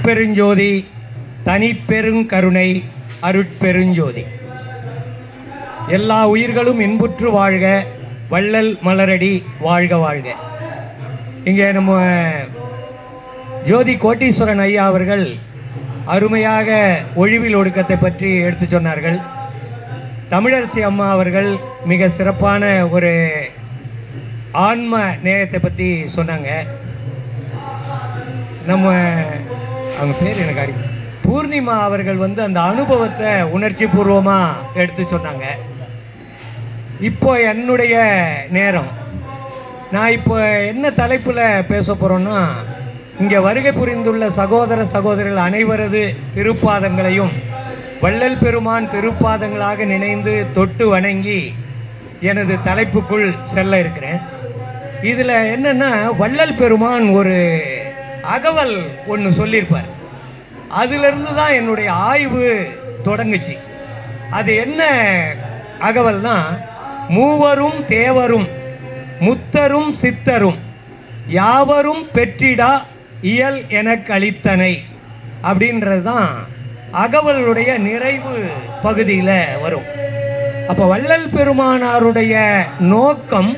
அருட்பெருஞ்சோதி தனிப்பெருங்கருணை அருட்பெருஞ்சோதி. எல்லா உயிர்களும் இன்புற்று வாழ்க, வள்ளல் மலரடி வாழ்க வாழ்க. இங்கே நம்ம ஜோதி கோட்டீஸ்வரன் ஐயா அவர்கள் அருமையாக ஒழிவில் ஒடுக்கத்தை பற்றி எடுத்து சொன்னார்கள். தமிழரசி அம்மா அவர்கள் மிக சிறப்பான ஒரு ஆன்ம நேயத்தை பற்றி சொன்னாங்க. நம்ம அவங்க பேர் எனக்கு அறிவு பூர்ணிமா அவர்கள் அந்த அனுபவத்தை உணர்ச்சி பூர்வமாக எடுத்து சொன்னாங்க. இப்போ என்னுடைய நேரம். நான் இப்போ என்ன தலைப்பில் பேச போகிறோன்னா, இங்கே வருகை புரிந்துள்ள சகோதர சகோதரிகள் அனைவரது திருப்பாதங்களையும் வள்ளல் பெருமான் திருப்பாதங்களாக நினைந்து தொட்டு வணங்கி எனது தலைப்புக்குள் செல்ல இருக்கிறேன். இதில் என்னென்னா, வள்ளல் பெருமான் ஒரு அகவல் ஒன்று சொல்லியிருப்பார். அதிலிருந்து தான் என்னுடைய ஆய்வு தொடங்குச்சு. அது என்ன அகவல்னா, மூவரும் தேவரும் முத்தரும் சித்தரும் யாவரும் பெற்றிடா இயல் எனக்கு அளித்தனை அப்படின்றது தான் அகவலுடைய நிறைவு பகுதியில் வரும். அப்போ வள்ளல் பெருமானாருடைய நோக்கம்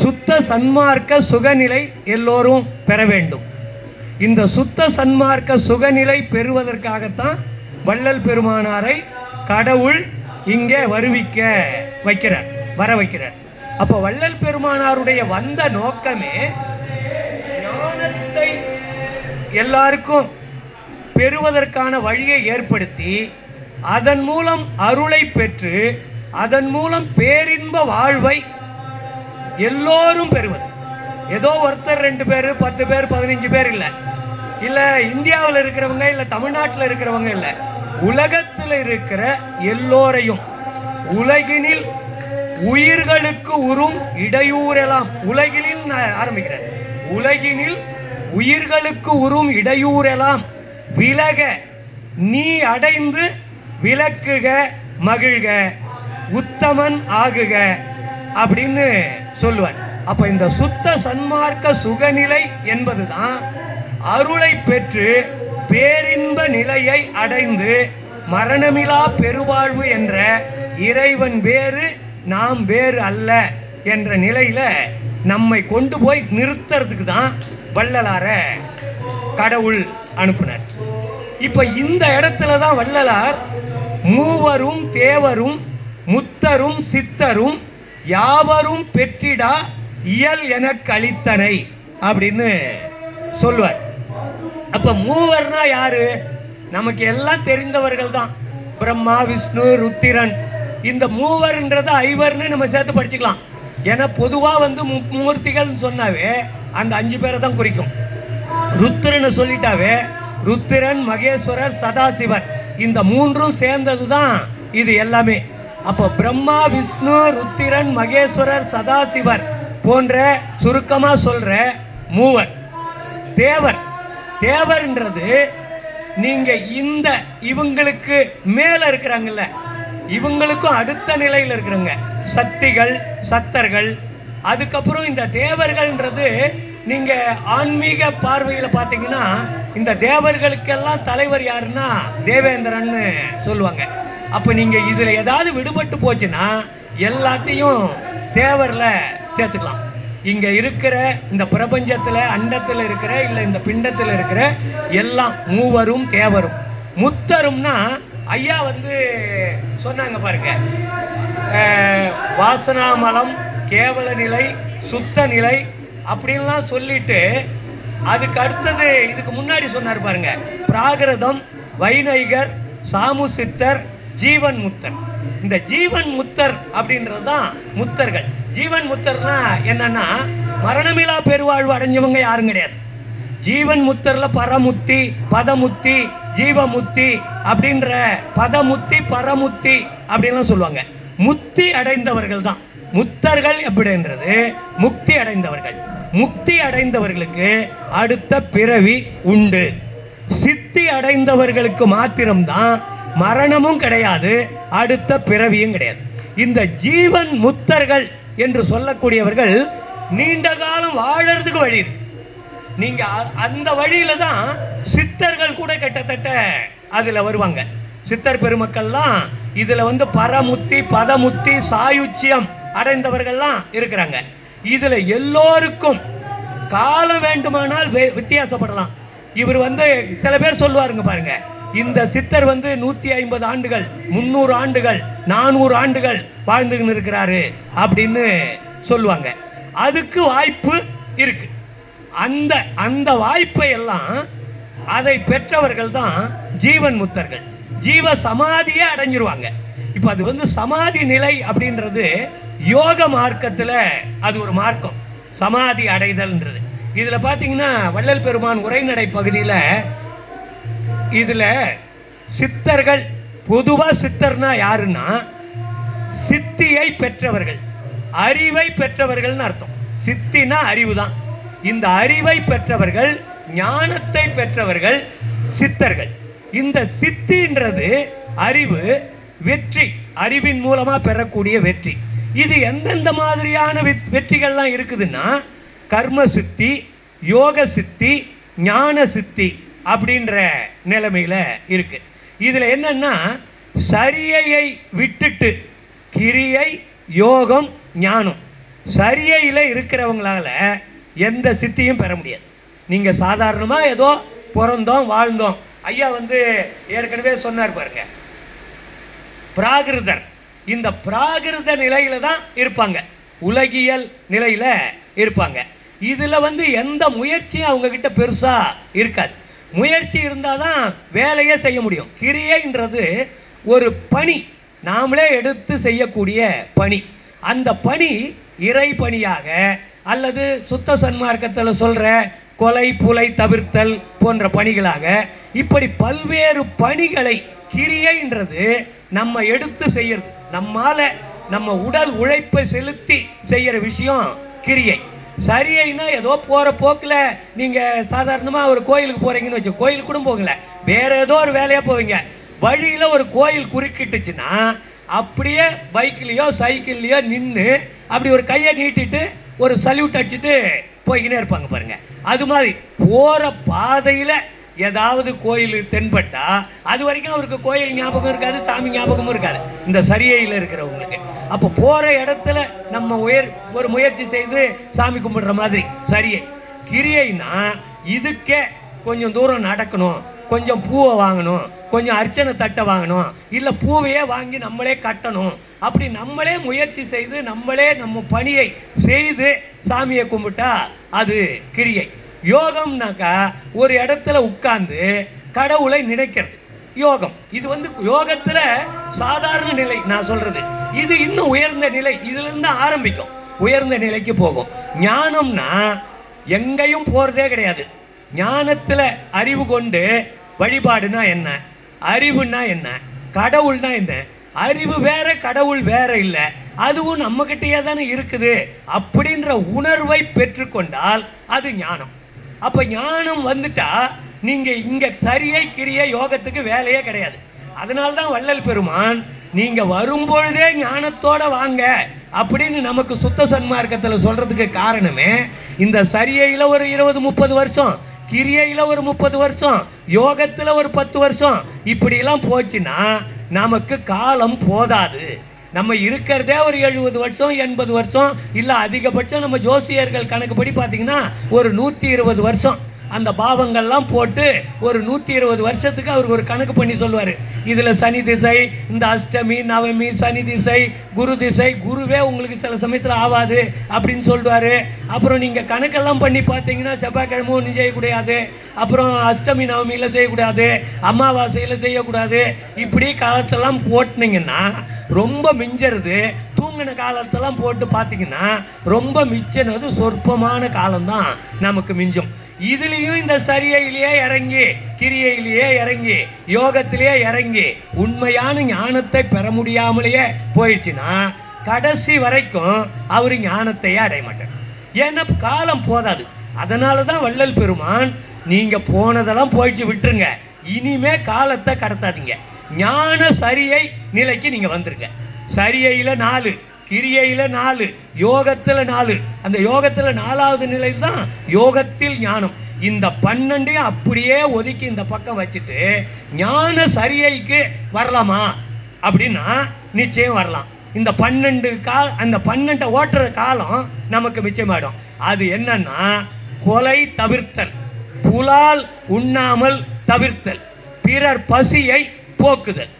சுத்த சன்மார்க்க சுகநிலை எல்லோரும் பெற வேண்டும். இந்த சுத்த சன்மார்க்க சுகநிலை பெறுவதற்காகத்தான் வள்ளல் பெருமானாரை கடவுள் இங்கே வர வைக்கிறார். அப்போ வள்ளல் பெருமானாருடைய வந்த நோக்கமே ஞானத்தை எல்லாருக்கும் பெறுவதற்கான வழியை ஏற்படுத்தி, அதன் மூலம் அருளை பெற்று, அதன் மூலம் பேரின்ப வாழ்வை எல்லோரும் பெறுவது. ஏதோ ஒருத்தர் 2 பேர் 10 பேர் 15 பேர் இல்லை இந்தியாவில் இருக்கிறவங்க, இல்லை தமிழ்நாட்டில் இருக்கிறவங்க, இல்லை உலகத்தில் இருக்கிற எல்லோரையும், உலகினில் உயிர்களுக்கு உறும் இடையூறெல்லாம், உலகினில் நான் ஆரம்பிக்கிறேன், உலகினில் உயிர்களுக்கு உறும் இடையூறெல்லாம் விலக நீ அடைந்து விலக்குக மகிழ்க உத்தமன் ஆகுக அப்படின்னு சொல்லுவார். அப்ப இந்த சுத்த சன்மார்க்க சுகநிலை என்பதுதான் அருளை பெற்று பேரின்ப நிலையை அடைந்து மரணமிலா பெருவாழ்வு என்ற இறைவன் வேறு நாம் வேறு அல்ல என்ற நிலையில நம்மை கொண்டு போய் நிறுத்துறதுக்கு தான் வள்ளலார கடவுள் அனுப்பினார். இப்ப இந்த இடத்துல தான் வள்ளலார் மூவரும் தேவரும் முத்தரும் சித்தரும் யாவரும் பெற்றிடா இயல் எனக்கு அளித்தனை அப்படின்னு சொல்லுவார். அப்ப மூவர்னா யாரு? நமக்கு எல்லாம் தெரிந்தவர்கள் தான். பிரம்மா, விஷ்ணு, ருத்திரன். இந்த மூவர்ன்றது ஐவர்னு நம்ம சேர்த்து படிச்சுக்கலாம். ஏன்னா பொதுவாக மும்மூர்த்திகள் சொன்னாவே அந்த 5 பேரை தான் குறிக்கும். ருத்திரன்னு சொல்லிட்டாவே ருத்திரன், மகேஸ்வரர், சதாசிவர், இந்த 3ம் சேர்ந்தது தான் இது எல்லாமே. அப்போ பிரம்மா, விஷ்ணு, ருத்திரன், மகேஸ்வரர், சதாசிவர் போன்ற சுருக்கமாக சொல்ற மூவர். தேவர்ன்றது நீங்க இந்த இவங்களுக்கு மேல இருக்கிறாங்கல்ல, இவங்களுக்கும் அடுத்த நிலையில் இருக்கிறவங்க சக்திகள், சத்தர்கள். அதுக்கப்புறம் இந்த தேவர்கள்ன்றது நீங்க ஆன்மீக பார்வையில் பார்த்தீங்கன்னா, இந்த தேவர்களுக்கெல்லாம் தலைவர் யாருன்னா தேவேந்திரன்னு சொல்லுவாங்க. அப்போ நீங்க இதுல ஏதாவது விடுபட்டு போச்சுன்னா எல்லாத்தையும் தேவர்ல சேர்த்துக்கலாம். இங்க இருக்கிற இந்த பிரபஞ்சத்தில், அண்டத்தில் இருக்கிற, இல்லை இந்த பிண்டத்தில் இருக்கிற எல்லாம் மூவரும் தேவரும். முத்தரும்னா ஐயா சொன்னாங்க பாருங்க, வாசனாமலம், கேவல நிலை, சுத்த நிலை அப்படின்லாம் சொல்லிட்டு அதுக்கு அடுத்தது இதுக்கு முன்னாடி சொன்னார் பாருங்க, பிராகிருதம், வைநைகர், சாமுசித்தர், ஜீவன் முத்தர். இந்த ஜீவன் முத்தர் அப்படின்றது தான் முத்தர்கள். ஜீவன் முத்தர்னா என்னன்னா, மரணமிலா பெருவாழ்வு அடைஞ்சவங்க யாரும் கிடையாது. ஜீவன் முத்தர்ல பரமுத்தி, பதமுத்தி, ஜீவமுத்தி அப்படின்ற பதமுத்தி, பரமுத்தி அப்படின்லாம் சொல்லுவாங்க. முத்தி அடைந்தவர்கள் தான் முத்தர்கள். அப்படின்றது முக்தி அடைந்தவர்கள். முக்தி அடைந்தவர்களுக்கு அடுத்த பிறவி உண்டு. சித்தி அடைந்தவர்களுக்கு மாத்திரம்தான் மரணமும் கிடையாது, அடுத்த பிறவியும் கிடையாது. இந்த ஜீவன் முத்தர்கள் என்று சொல்லக்கூடியவர்கள் நீண்ட காலம் வாழறதுக்கு வழி. நீங்க அந்த வழியில தான் சித்தர்கள் கூட கிட்டத்தட்ட அதுல வருவாங்க. சித்தர் பெருமக்கள்லாம் இதுல வந்து பரமுத்தி, பதமுத்தி, சாயுச்சியம் அடைந்தவர்கள்லாம் இருக்கிறாங்க. இதுல எல்லோருக்கும் காலம் வேண்டுமானால் வித்தியாசப்படலாம். இவர் வந்து சில பேர் சொல்லுவாருங்க பாருங்க, இந்த சித்தர் வந்து 150 ஆண்டுகள், 300 ஆண்டுகள், 400 ஆண்டுகள் வாழ்ந்துன்னு இருக்கிறாரு அப்படின்னு சொல்லுவாங்க. அதுக்கு வாய்ப்பு இருக்கு. அந்த அந்த வாய்ப்பை எல்லாம் அதை பெற்றவர்கள் தான் ஜீவன் முத்தர்கள். ஜீவ சமாதியை அடைஞ்சிருவாங்க. இப்போ அது வந்து சமாதி நிலை அப்படின்றது யோக மார்க்கத்தில் அது ஒரு மார்க்கம், சமாதி அடைதல்ன்றது. இதில் பார்த்தீங்கன்னா வள்ளல் பெருமான் உரைநடை பகுதியில் இதில் சித்தர்கள், பொதுவாக சித்தர்னா யாருன்னா சித்தியை பெற்றவர்கள், அறிவை பெற்றவர்கள்னு அர்த்தம். சித்தினா அறிவு தான். இந்த அறிவை பெற்றவர்கள், ஞானத்தை பெற்றவர்கள் சித்தர்கள். இந்த சித்தின்றது அறிவு, வெற்றி, அறிவின் மூலமா பெறக்கூடிய வெற்றி. இது எந்தெந்த மாதிரியான வெற்றிகள்லாம் இருக்குதுன்னா கர்ம சித்தி, யோக சித்தி, ஞான சித்தி அப்படின்ற நிலைமையில இருக்கு. இதுல என்னன்னா சரியையை விட்டுட்டு கிரியை, யோகம், ஞானம், சரியையில் இருக்கிறவங்களால எந்த சித்தியும் பெற முடியாது. நீங்க சாதாரணமா ஏதோ பிறந்தோம் வாழ்ந்தோம். ஐயா வந்து ஏற்கனவே சொன்னார் பாருங்க, பிராகிருதர். இந்த பிராகிருத நிலையில தான் இருப்பாங்க, உலகியல் நிலையில இருப்பாங்க. இதுல வந்து எந்த முயற்சியும் அவங்க கிட்ட பெருசா இருக்காது. முயற்சி இருந்தாதான் வேலையே செய்ய முடியும். கிரியைன்றது ஒரு பணி, நாமளே எடுத்து செய்யக்கூடிய பணி. அந்த பணி இறை பணியாக அல்லது சுத்த சன்மார்க்கத்தில் சொல்ற கொலை, புலை தவிர்த்தல் போன்ற பணிகளாக, இப்படி பல்வேறு பணிகளை கிரியைன்றது நம்ம எடுத்து செய்யறது. நம்மால நம்ம உடல் உழைப்பை செலுத்தி செய்யற விஷயம் கிரியை. சரியைனா ஏதோ போற போக்கில் நீங்க சாதாரணமா ஒரு கோயிலுக்கு போறீங்கன்னு வச்சு, கோயிலுக்கு கூட போகல, வேற ஏதோ ஒரு வேலையா போவீங்க. வழியில ஒரு கோயில் குறுக்கிட்டுச்சுன்னா அப்படியே பைக்லயோ சைக்கிள்லயோ நின்று அப்படி ஒரு கையை நீட்டிட்டு ஒரு சல்யூட் அடிச்சுட்டு போய்கினே இருப்பாங்க பாருங்க. அது மாதிரி போற பாதையில ஏதாவது கோயில் தென்பட்டா அது வரைக்கும் அவருக்கு கோயில் ஞாபகம் இருக்காது, சாமி ஞாபகமும் இருக்காது இந்த சரியையில் இருக்கிறவங்களுக்கு. அப்போ போற இடத்துல நம்ம ஒரு முயற்சி செய்து சாமி கும்பிடுற மாதிரி சரியை. கிரியைனா இதுக்கே கொஞ்சம் தூரம் நடக்கணும், கொஞ்சம் பூவை வாங்கணும், கொஞ்சம் அர்ச்சனை தட்டை வாங்கணும், இல்லை பூவையே வாங்கி நம்மளே கட்டணும். அப்படி நம்மளே முயற்சி செய்து நம்மளே நம்ம பணியை செய்து சாமியை கும்பிட்டா அது கிரியை. யோகம்னாக்கா ஒரு இடத்துல உட்கார்ந்து கடவுளை நினைக்கிறது யோகம். இது வந்து யோகத்துல சாதாரண நிலை நான் சொல்றது. இது இன்னும் உயர்ந்த நிலை, இதுல இருந்து ஆரம்பிக்கும், உயர்ந்த நிலைக்கு போகும். ஞானம்னா எங்கேயும் போறதே கிடையாது. ஞானத்துல அறிவு கொண்டு வழிபாடுனா என்ன, அறிவுனா என்ன, கடவுள்னா என்ன, அறிவு வேற கடவுள் வேற இல்லை, அதுவும் நம்ம கிட்டயே தானே இருக்குது அப்படின்ற உணர்வை பெற்றுக்கொண்டால் அது ஞானம். அப்ப ஞானம் வந்துட்டா நீங்க இங்க சரியை கிரியை யோகத்துக்கு வேலையே கிடையாது. அதனால்தான் வள்ளல் பெருமான் நீங்க வரும்பொழுதே ஞானத்தோட வாங்க அப்படின்னு நமக்கு சுத்த சன்மார்க்கத்தில் சொல்றதுக்கு காரணமே, இந்த சரியையில் ஒரு 20-30 வருஷம், கிரியையில் ஒரு 30 வருஷம், யோகத்தில் ஒரு 10 வருஷம், இப்படிலாம் போச்சுன்னா நமக்கு காலம் போதாது. நம்ம இருக்கிறதே ஒரு 70 வருஷம் 80 வருஷம், இல்லை அதிகபட்சம் நம்ம ஜோசியர்கள் கணக்குப்படி பார்த்தீங்கன்னா ஒரு 120 வருஷம். அந்த பாவங்கள்லாம் போட்டு ஒரு 120 வருஷத்துக்கு அவருக்கு ஒரு கணக்கு பண்ணி சொல்லுவார். இதில் சனி திசை, இந்த அஷ்டமி நவமி, சனி திசை, குரு திசை, குருவே உங்களுக்கு சில சமயத்தில் ஆகாது அப்படின்னு சொல்லுவார். அப்புறம் நீங்கள் கணக்கெல்லாம் பண்ணி பார்த்தீங்கன்னா செவ்வாய்க்கிழமை ஒன்றும் செய்யக்கூடாது, அப்புறம் அஷ்டமி நவமியில் செய்யக்கூடாது, அமாவாசையில் செய்யக்கூடாது, இப்படி காலத்தெல்லாம் போட்டினீங்கன்னா ரொம்ப மிஞ்சறது. தூங்கின காலத்தெல்லாம் போட்டு பார்த்தீங்கன்னா ரொம்ப மிச்சனது சொற்பமான காலம்தான் நமக்கு மிஞ்சும். இதுலேயும் இந்த சரியையிலேயே இறங்கி, கிரியையிலேயே இறங்கி, யோகத்திலேயே இறங்கி உண்மையான ஞானத்தை பெற முடியாமலேயே போயிடுச்சுன்னா கடைசி வரைக்கும் அவர் ஞானத்தையே அடைய மாட்டார். ஏன்னா காலம் போதாது. அதனால தான் வள்ளல் பெருமான் நீங்க போனதெல்லாம் போயிடுச்சு விட்டுருங்க, இனிமே காலத்தை கடத்தாதீங்க, ஞான சரியை நிலைக்கு நீங்க வந்துருங்க. சரியையில் 4, கிரியையில் 4, யோகத்தில் 4. அந்த யோகத்தில் 4வது நிலை தான் யோகத்தில் ஞானம். இந்த 12 அப்படியே ஒதுக்கி இந்த பக்கம் வச்சுட்டு ஞான சரியைக்கு வரலாமா அப்படின்னா நிச்சயம் வரலாம். இந்த 12 அந்த 12 ஓட்டுற காலம் நமக்கு மிச்சமாயிடும். அது என்னன்னா கொலை தவிர்த்தல், புலால் உண்ணாமல் தவிர்த்தல், பிறர் பசியை போக்குதல்,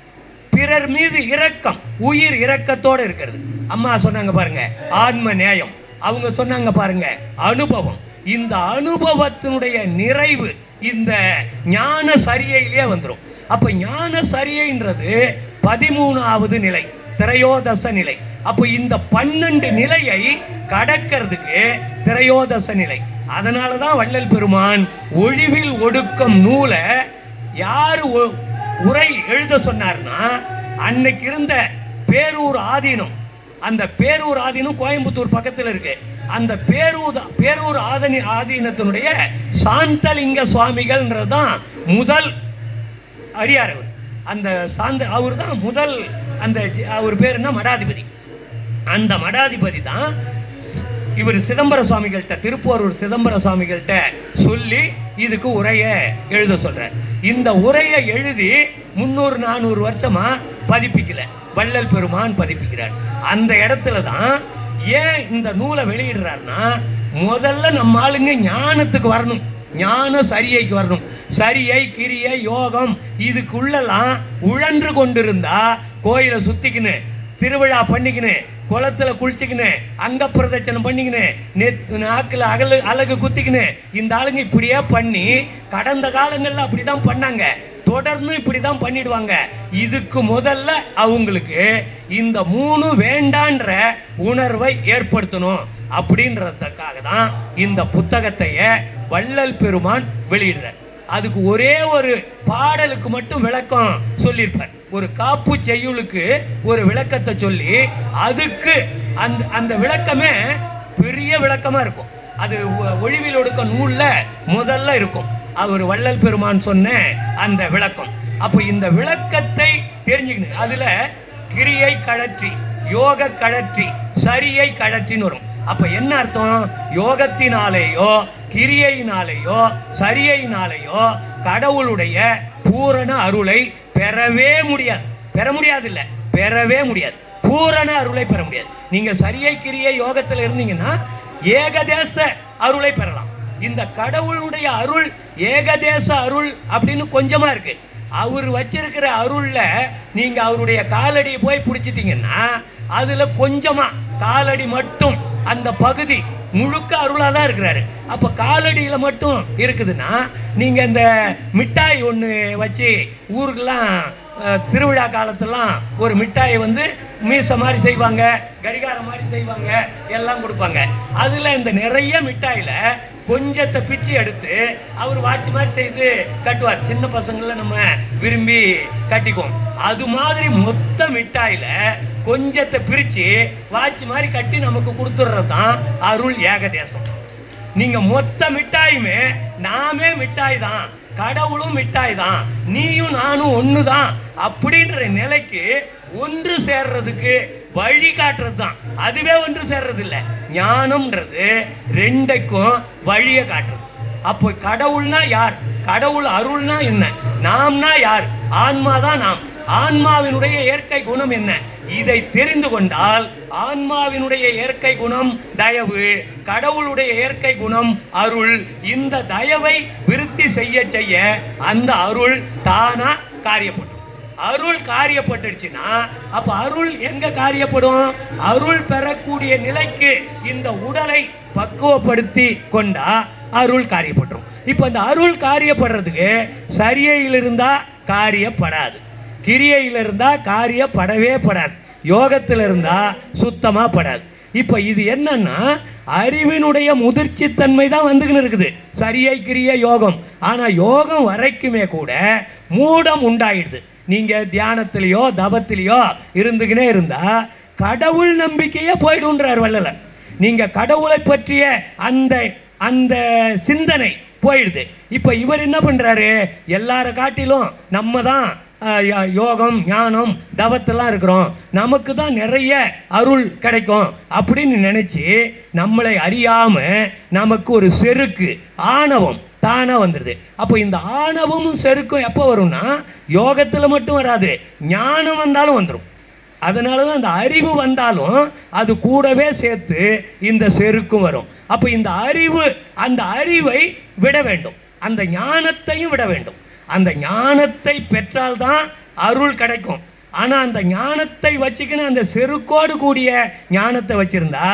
பிறர் மீது இரக்கம், உயிர் இரக்கத்தோடு இருக்கிறது. அம்மா சொன்னாங்க பாருங்க ஆன்ம நேயம், அவங்க சொன்னாங்க பாருங்க அனுபவம். இந்த அனுபவத்தினுடைய நிறைவு இந்த ஞான சரியையிலே வந்துடும். அப்ப ஞான சரியைன்றது 13வது நிலை, திரையோதச நிலை. அப்போ இந்த 12 நிலையை கடக்கிறதுக்கு திரையோதச நிலை. அதனாலதான் வள்ளல் பெருமான் ஒழிவில் ஒடுக்கம் நூலை யாரு உரை எழுத சொன்னார்னா, அன்னைக்கு இருந்த பேரூர் ஆதீனம், அந்த பேரூர் ஆதீனம் கோயம்புத்தூர் பக்கத்தில் இருக்கு. அந்த பேரூர் ஆதீனத்தினுடைய சாந்தலிங்க சுவாமிகள்ன்றதுதான் முதல் அடியார். அவர் அந்த அவர் தான் முதல், அந்த அவர் பேர் என்ன, மடாதிபதி. அந்த மடாதிபதி தான் இவர் சிதம்பர சுவாமிகள்கிட்ட, திருப்போரூர் சிதம்பர சுவாமிகள்கிட்ட சொல்லி இதுக்கு உரையை எழுத சொல்றார். இந்த உரையை எழுதி 300-400 வருஷமா பதிப்பிக்கல, வள்ளல் பெருமான் பதிப்பிக்கிறார். அந்த இடத்துல தான் ஏன் இந்த நூலை வெளியிடுறாருன்னா, முதல்ல நம்ம ஆளுங்க ஞானத்துக்கு வரணும், ஞான சரியைக்கு வரணும். சரியை கிரியை யோகம் இதுக்குள்ளெல்லாம் உழன்று கொண்டிருந்தா கோயிலை சுத்திக்கின்னு, திருவிழா பண்ணிக்கின்னு, குளத்துல குளிச்சுக்கின்னு, அங்க பிரதட்சணம் பண்ணிக்கின்னு, நாக்கில் அழகு குத்திக்கின்னு, இந்த ஆளுங்க இப்படியே பண்ணி கடந்த காலங்கள்ல அப்படிதான் பண்ணாங்க, தொடர்ந்து இப்படிதான் பண்ணிடுவாங்க. இதுக்கு முதல்ல அவங்களுக்கு இந்த 3 வேண்டான்ற உணர்வை ஏற்படுத்தணும். அப்படின்றதுக்காக தான் இந்த புத்தகத்தையே வள்ளல் பெருமான் வெளியிடுறார். அதுக்கு ஒரே ஒரு பாடலுக்கு மட்டும் விளக்கம் சொல்லியிருப்பார். ஒரு காப்பு செய்யுளுக்கு ஒரு விளக்கத்தை சொல்லி, அதுக்கு அந்த விளக்கமே பெரிய விளக்கமா இருக்கும். அது ஒழிவில் ஒடுக்க நூல்ல முதல்ல இருக்கும். அவர் வள்ளல் பெருமான் சொன்ன அந்த விளக்கம். அப்போ இந்த விளக்கத்தை தெரிஞ்சுக்கணும். அதுல கிரியை கழற்றி, யோக கழற்றி, சரியை கழற்றின்னு வரும். அப்ப என்ன அர்த்தம்? யோகத்தினாலேயோ கிரியையினாலேயோ சரியையினாலேயோ கடவுளுடைய பூரண அருளை பெறவே முடியாது. பெறவே முடியாது. பூரண அருளை பெற முடியாது. நீங்க சரியை கிரியை யோகத்தில் இருந்தீங்கன்னா ஏகதேச அருளை பெறலாம். இந்த கடவுளுடைய அருள் ஏகதேச அருள் அப்படின்னு கொஞ்சமா இருக்கு. அவர் வச்சிருக்கிற அருள்ல நீங்க அவருடைய காலடியை போய் பிடிச்சிட்டீங்கன்னா அதுல கொஞ்சமா காலடி மட்டும், அந்த பகுதி முழுக்க அருளா தான் இருக்கிறாரு. அப்ப காலடியில மட்டும் இருக்குதுன்னா, நீங்க இந்த மிட்டாய் ஒண்ணு வச்சு ஊருக்கெல்லாம் திருவிழா காலத்தெல்லாம் ஒரு மிட்டாயை மீச மாதிரி செய்வாங்க, கடிகாரம் மாதிரி செய்வாங்க, எல்லாம் கொடுப்பாங்க. அதுல இந்த நிறைய மிட்டாயில கொஞ்சத்தை பிச்சு எடுத்து அவர் வாட்சி மாதிரி செய்து கட்டுவார். சின்ன பசங்கள நம்ம விரும்பி கட்டிக்குவோம். அது மாதிரி மொத்த மிட்டாயில கொஞ்சத்தை பிரிச்சு வாட்சி மாதிரி கட்டி நமக்கு கொடுத்துடுறது தான் அருள் ஏகதேசம். நீங்க மொத்த மிட்டாயுமே நாமே மிட்டாய் தான், கடவுளும் மிட்டாய் தான், நீயும் நானும் ஒண்ணுதான் அப்படின்ற நிலைக்கு ஒன்று சேர்றதுக்கு வழி காட்டுறது தான். அதுவே ஒன்று சேர்றது இல்லை. ஞானம்ன்றது ரெண்டுக்கும் வழியை காட்டுறது. அப்போ கடவுள்னா யார், கடவுள் அருள்னா என்ன, நாம்னா யார், ஆன்மாதான் நாம். ஆன்மாவினுடைய இயற்கை குணம் என்ன, இதை தெரிந்து கொண்டால் ஆன்மாவினுடைய இயற்கை குணம் தயவு, கடவுளுடைய இயற்கை குணம் அருள். இந்த தயவை விருத்தி செய்ய செய்ய அந்த அருள் தானா காரியப்படும். அருள் காரியப்பட்டுடுச்சுன்னா அப்ப அருள் எங்க காரியப்படும்? அருள் பெறக்கூடிய நிலைக்கு இந்த உடலை பக்குவப்படுத்தி கொண்டா அருள் காரியப்படும். இப்ப இந்த அருள் காரியப்படுறதுக்கு சரியையில் இருந்தா காரியப்படாது, கிரியையில் இருந்தா காரியப்படவே படாது, யோகத்தில் இருந்தா சுத்தமா படாது. இப்ப இது என்னன்னா அறிவினுடைய முதிர்ச்சி தன்மை தான் வந்துகின்னு இருக்குது, சரியை கிரியை யோகம். ஆனா யோகம் வரைக்குமே கூட மூடம் உண்டாயிடுது. நீங்க தியானத்திலேயோ தபத்திலேயோ இருந்துகினே இருந்தா கடவுள் நம்பிக்கையே போயிடுன்றார் வள்ளலர். நீங்க கடவுளை பற்றிய அந்த அந்த சிந்தனை போயிடுது. இப்ப இவர் என்ன பண்றாரு, எல்லார காட்டிலும் நம்ம தான் யோகம் ஞானம் தவத்தெல்லாம் இருக்கிறோம், நமக்கு தான் நிறைய அருள் கிடைக்கும் அப்படின்னு நினைச்சு நம்மளை அறியாம நமக்கு ஒரு செருக்கு ஆணவம் தானாக வந்துடுது. அப்போ இந்த ஆணவமும் செருக்கும் எப்போ வரும்னா யோகத்தில் மட்டும் வராது, ஞானம் வந்தாலும் வந்துடும். அதனால தான் அந்த அறிவு வந்தாலும் அது கூடவே சேர்த்து இந்த செருக்கும் வரும். அப்போ இந்த அந்த அறிவை விட வேண்டும், அந்த ஞானத்தையும் விட வேண்டும். அந்த ஞானத்தை பெற்றால்தான் அருள் கிடைக்கும். ஆனால் அந்த ஞானத்தை வச்சுக்கின்னு அந்த செருக்கோடு கூடிய ஞானத்தை வச்சிருந்தா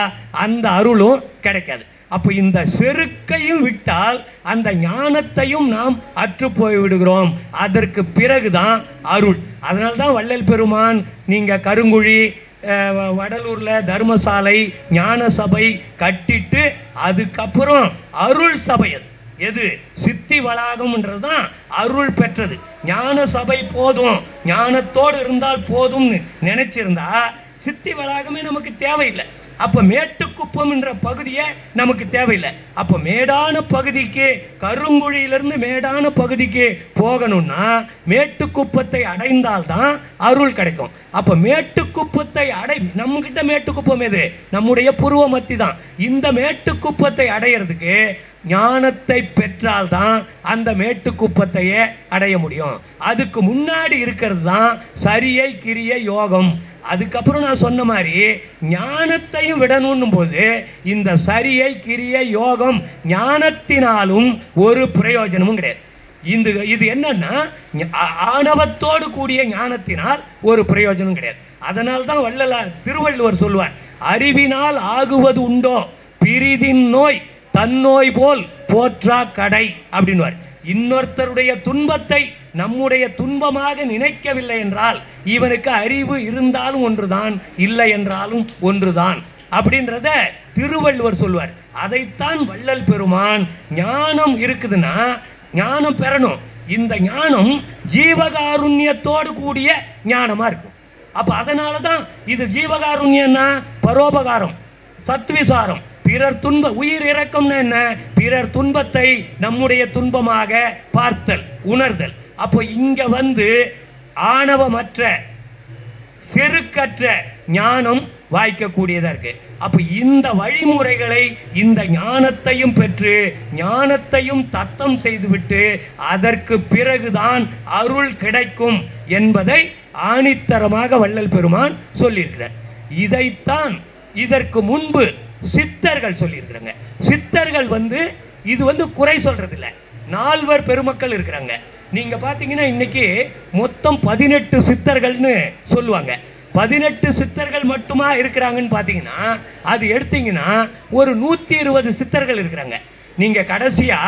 அந்த அருளும் கிடைக்காது. அப்போ இந்த செருக்கையும் விட்டால் அந்த ஞானத்தையும் நாம் அற்று போய் விடுகிறோம். அதற்கு பிறகுதான் அருள். அதனால தான் வள்ளல் பெருமான் நீங்கள் கருங்குழி வடலூரில் தர்மசாலை ஞான சபை கட்டிட்டு அதுக்கப்புறம் அருள் சபை, எது சித்தி வளாகம்ன்றது தான் அருள் பெற்றது. ஞான சபை போதும், ஞானத்தோடு இருந்தால் போதும்னு நினைச்சிருந்தா சித்தி வளாகமே நமக்கு தேவையில்லை. அப்போ மேட்டுக்குப்பம் என்ற பகுதியே நமக்கு தேவையில்லை. அப்போ மேடான பகுதிக்கு, கருங்குழியிலிருந்து மேடான பகுதிக்கு போகணும்னா மேட்டுக்குப்பத்தை அடைந்தால்தான் அருள் கிடைக்கும். அப்போ மேட்டுக்குப்பத்தை நம்மகிட்ட மேட்டுக்குப்பம் எது? நம்முடைய புருவ மத்தி தான். இந்த மேட்டுக்குப்பத்தை அடையிறதுக்கு ஞானத்தை பெற்றால்தான் அந்த மேட்டுக்குப்பத்தையே அடைய முடியும். அதுக்கு முன்னாடி இருக்கிறது தான் சரியை கிரிய யோகம். அதுக்கப்புறம் நான் சொன்ன மாதிரி ஞானத்தையும் விடணும் போது இந்த சரியை கிரிய யோகம் ஞானத்தினாலும் ஒரு பிரயோஜனமும் கிடையாது. இது என்னன்னா ஆணவத்தோடு கூடிய ஞானத்தினால் ஒரு பிரயோஜனம் கிடையாது. அதனால தான் திருவள்ளுவர் சொல்லுவார், அறிவினால் ஆகுவது உண்டோ பிரிதின் நோய் தன்னோய் போல் போற்றா கடை அப்படின்வார். இன்னொருத்தருடைய துன்பத்தை நம்முடைய துன்பமாக நினைக்கவில்லை என்றால் இவனுக்கு அறிவு இருந்தாலும் ஒன்றுதான், இல்லை என்றாலும் ஒன்றுதான் அப்படின்றத திருவள்ளுவர் சொல்வார். அதைத்தான் வள்ளல் பெருமான் ஞானம் இருக்குதுன்னா ஞானம் பெறணும். இந்த ஞானம் ஜீவகாருண்யத்தோடு கூடிய ஞானமா இருக்கும். அப்ப அதனால தான் இது ஜீவகாருண்யம்னா பரோபகாரம், சத்விசாரம், பிறர் உயிர் இரக்கம்னா என்ன? பிறர் துன்பத்தை நம்முடைய துன்பமாக பார்த்தல், உணர்தல். அப்போ இங்க ஆணவமற்ற செருக்கற்ற ஞானம் வாய்க்கக்கூடியதா இருக்கு. அப்ப இந்த வழிமுறைகளை, இந்த ஞானத்தையும் பெற்று ஞானத்தையும் தத்தம் செய்துவிட்டு அதற்கு பிறகுதான் அருள் கிடைக்கும் என்பதை ஆணித்தரமாக வள்ளல் பெருமான் சொல்லியிருக்கிறார். இதைத்தான் இதற்கு முன்பு சித்தர்கள் சொல்லியிருக்கிறாங்க. சித்தர்கள் இது குறை சொல்றது இல்லை. 4 பெருமக்கள் இருக்கிறாங்க. நீங்க பாத்தீங்கன்னா இன்னைக்கு மொத்தம் 18 சித்தர்கள்னு சொல்லுவாங்க. 18 சித்தர்கள் மட்டுமா இருக்கிறாங்கன்னு பாத்தீங்கன்னா அது எடுத்தீங்கன்னா ஒரு 120 சித்தர்கள் இருக்கிறாங்க. நீங்க கடைசியா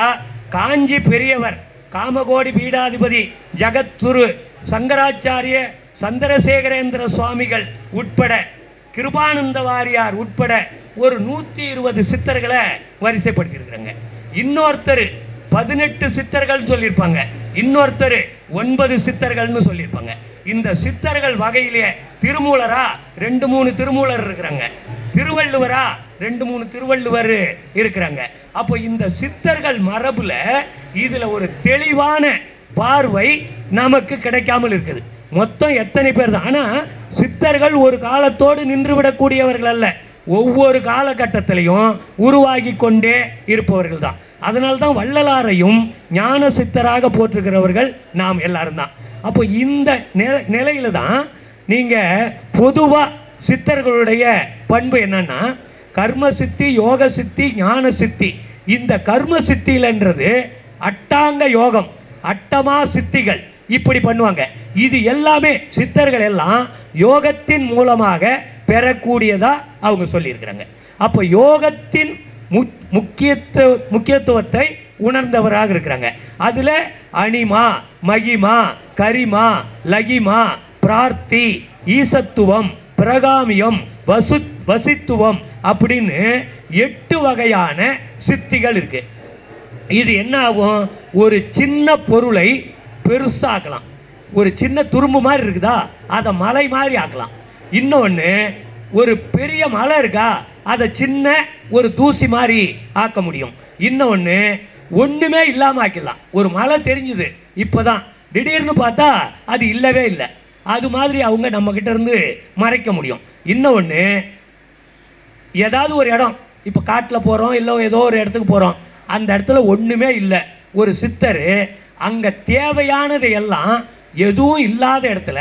காஞ்சி பெரியவர், காமகோடி பீடாதிபதி ஜகத்குரு சங்கராச்சாரிய சந்திரசேகரேந்திர சுவாமிகள் உட்பட, கிருபானந்த வாரியார் உட்பட ஒரு 120 சித்தர்களை வரிசைப்படுத்தியிருக்கிறாங்க. இன்னொருத்தர் 18 சித்தர்கள் சொல்லியிருப்பாங்க, இன்னொருத்தர் 9 சித்தர்கள்னு சொல்லியிருப்பாங்க. இந்த சித்தர்கள் வகையிலே திருமூலரா 2-3 திருமூலர் இருக்கிறாங்க, திருவள்ளுவரா 2-3 திருவள்ளுவர் இருக்கிறாங்க. அப்போ இந்த சித்தர்கள் மரபுல இதுல ஒரு தெளிவான பார்வை நமக்கு கிடைக்காமல் இருக்குது. மொத்தம் எத்தனை பேர் தான்? ஆனா சித்தர்கள் ஒரு காலத்தோடு நின்று விடக்கூடியவர்கள் அல்ல, ஒவ்வொரு காலகட்டத்திலையும் உருவாகி கொண்டே இருப்பவர்கள் தான். அதனால தான் வள்ளலாரையும் ஞான சித்தராக போற்றுகிறவர்கள் நாம் எல்லாரும் தான். அப்போ இந்த நிலையில தான் நீங்க பொதுவா சித்தர்களுடைய பண்பு என்னன்னா கர்ம சித்தி, யோக சித்தி, ஞான சித்தி. இந்த கர்ம சித்தியிலன்றது அட்டாங்க யோகம், அட்டமா சித்திகள் இப்படி பண்ணுவாங்க. இது எல்லாமே சித்தர்கள் எல்லாம் யோகத்தின் மூலமாக பெறக்கூடியதா அவங்க சொல்லியிருக்கிறாங்க. அப்போ யோகத்தின் முக்கியத்துவத்தை உணர்ந்தவராக இருக்கிறாங்க. அதுல அனிமா, மகிமா, கரிமா, லகிமா, பிரார்த்தி, ஈசத்துவம், பிரகாமியம், வசித்துவம் அப்படின்னு 8 வகையான சித்திகள் இருக்கு. இது என்ன ஆகும்? ஒரு சின்ன பொருளை பெருசாக்கலாம். ஒரு சின்ன துரும்பு மாதிரி இருக்குதா, அதை மலை மாதிரி ஆக்கலாம். இன்னொன்று, ஒரு பெரிய மலை இருக்கா, அதை சின்ன ஒரு தூசி மாதிரி ஆக்க முடியும். இன்னொன்று, ஒன்றுமே இல்லாமல் ஆக்கிடலாம். ஒரு மலை தெரிஞ்சுது இப்போதான், திடீர்னு பார்த்தா அது இல்லவே இல்லை, அது மாதிரி அவங்க நம்மக்கிட்ட இருந்து மறைக்க முடியும். இன்னொன்று, ஏதாவது ஒரு இடம், இப்போ காட்டில் போகிறோம், இல்லை ஏதோ ஒரு இடத்துக்கு போகிறோம், அந்த இடத்துல ஒன்றுமே இல்லை, ஒரு சித்தர் அங்கே தேவையானதை எல்லாம் எதுவும் இல்லாத இடத்துல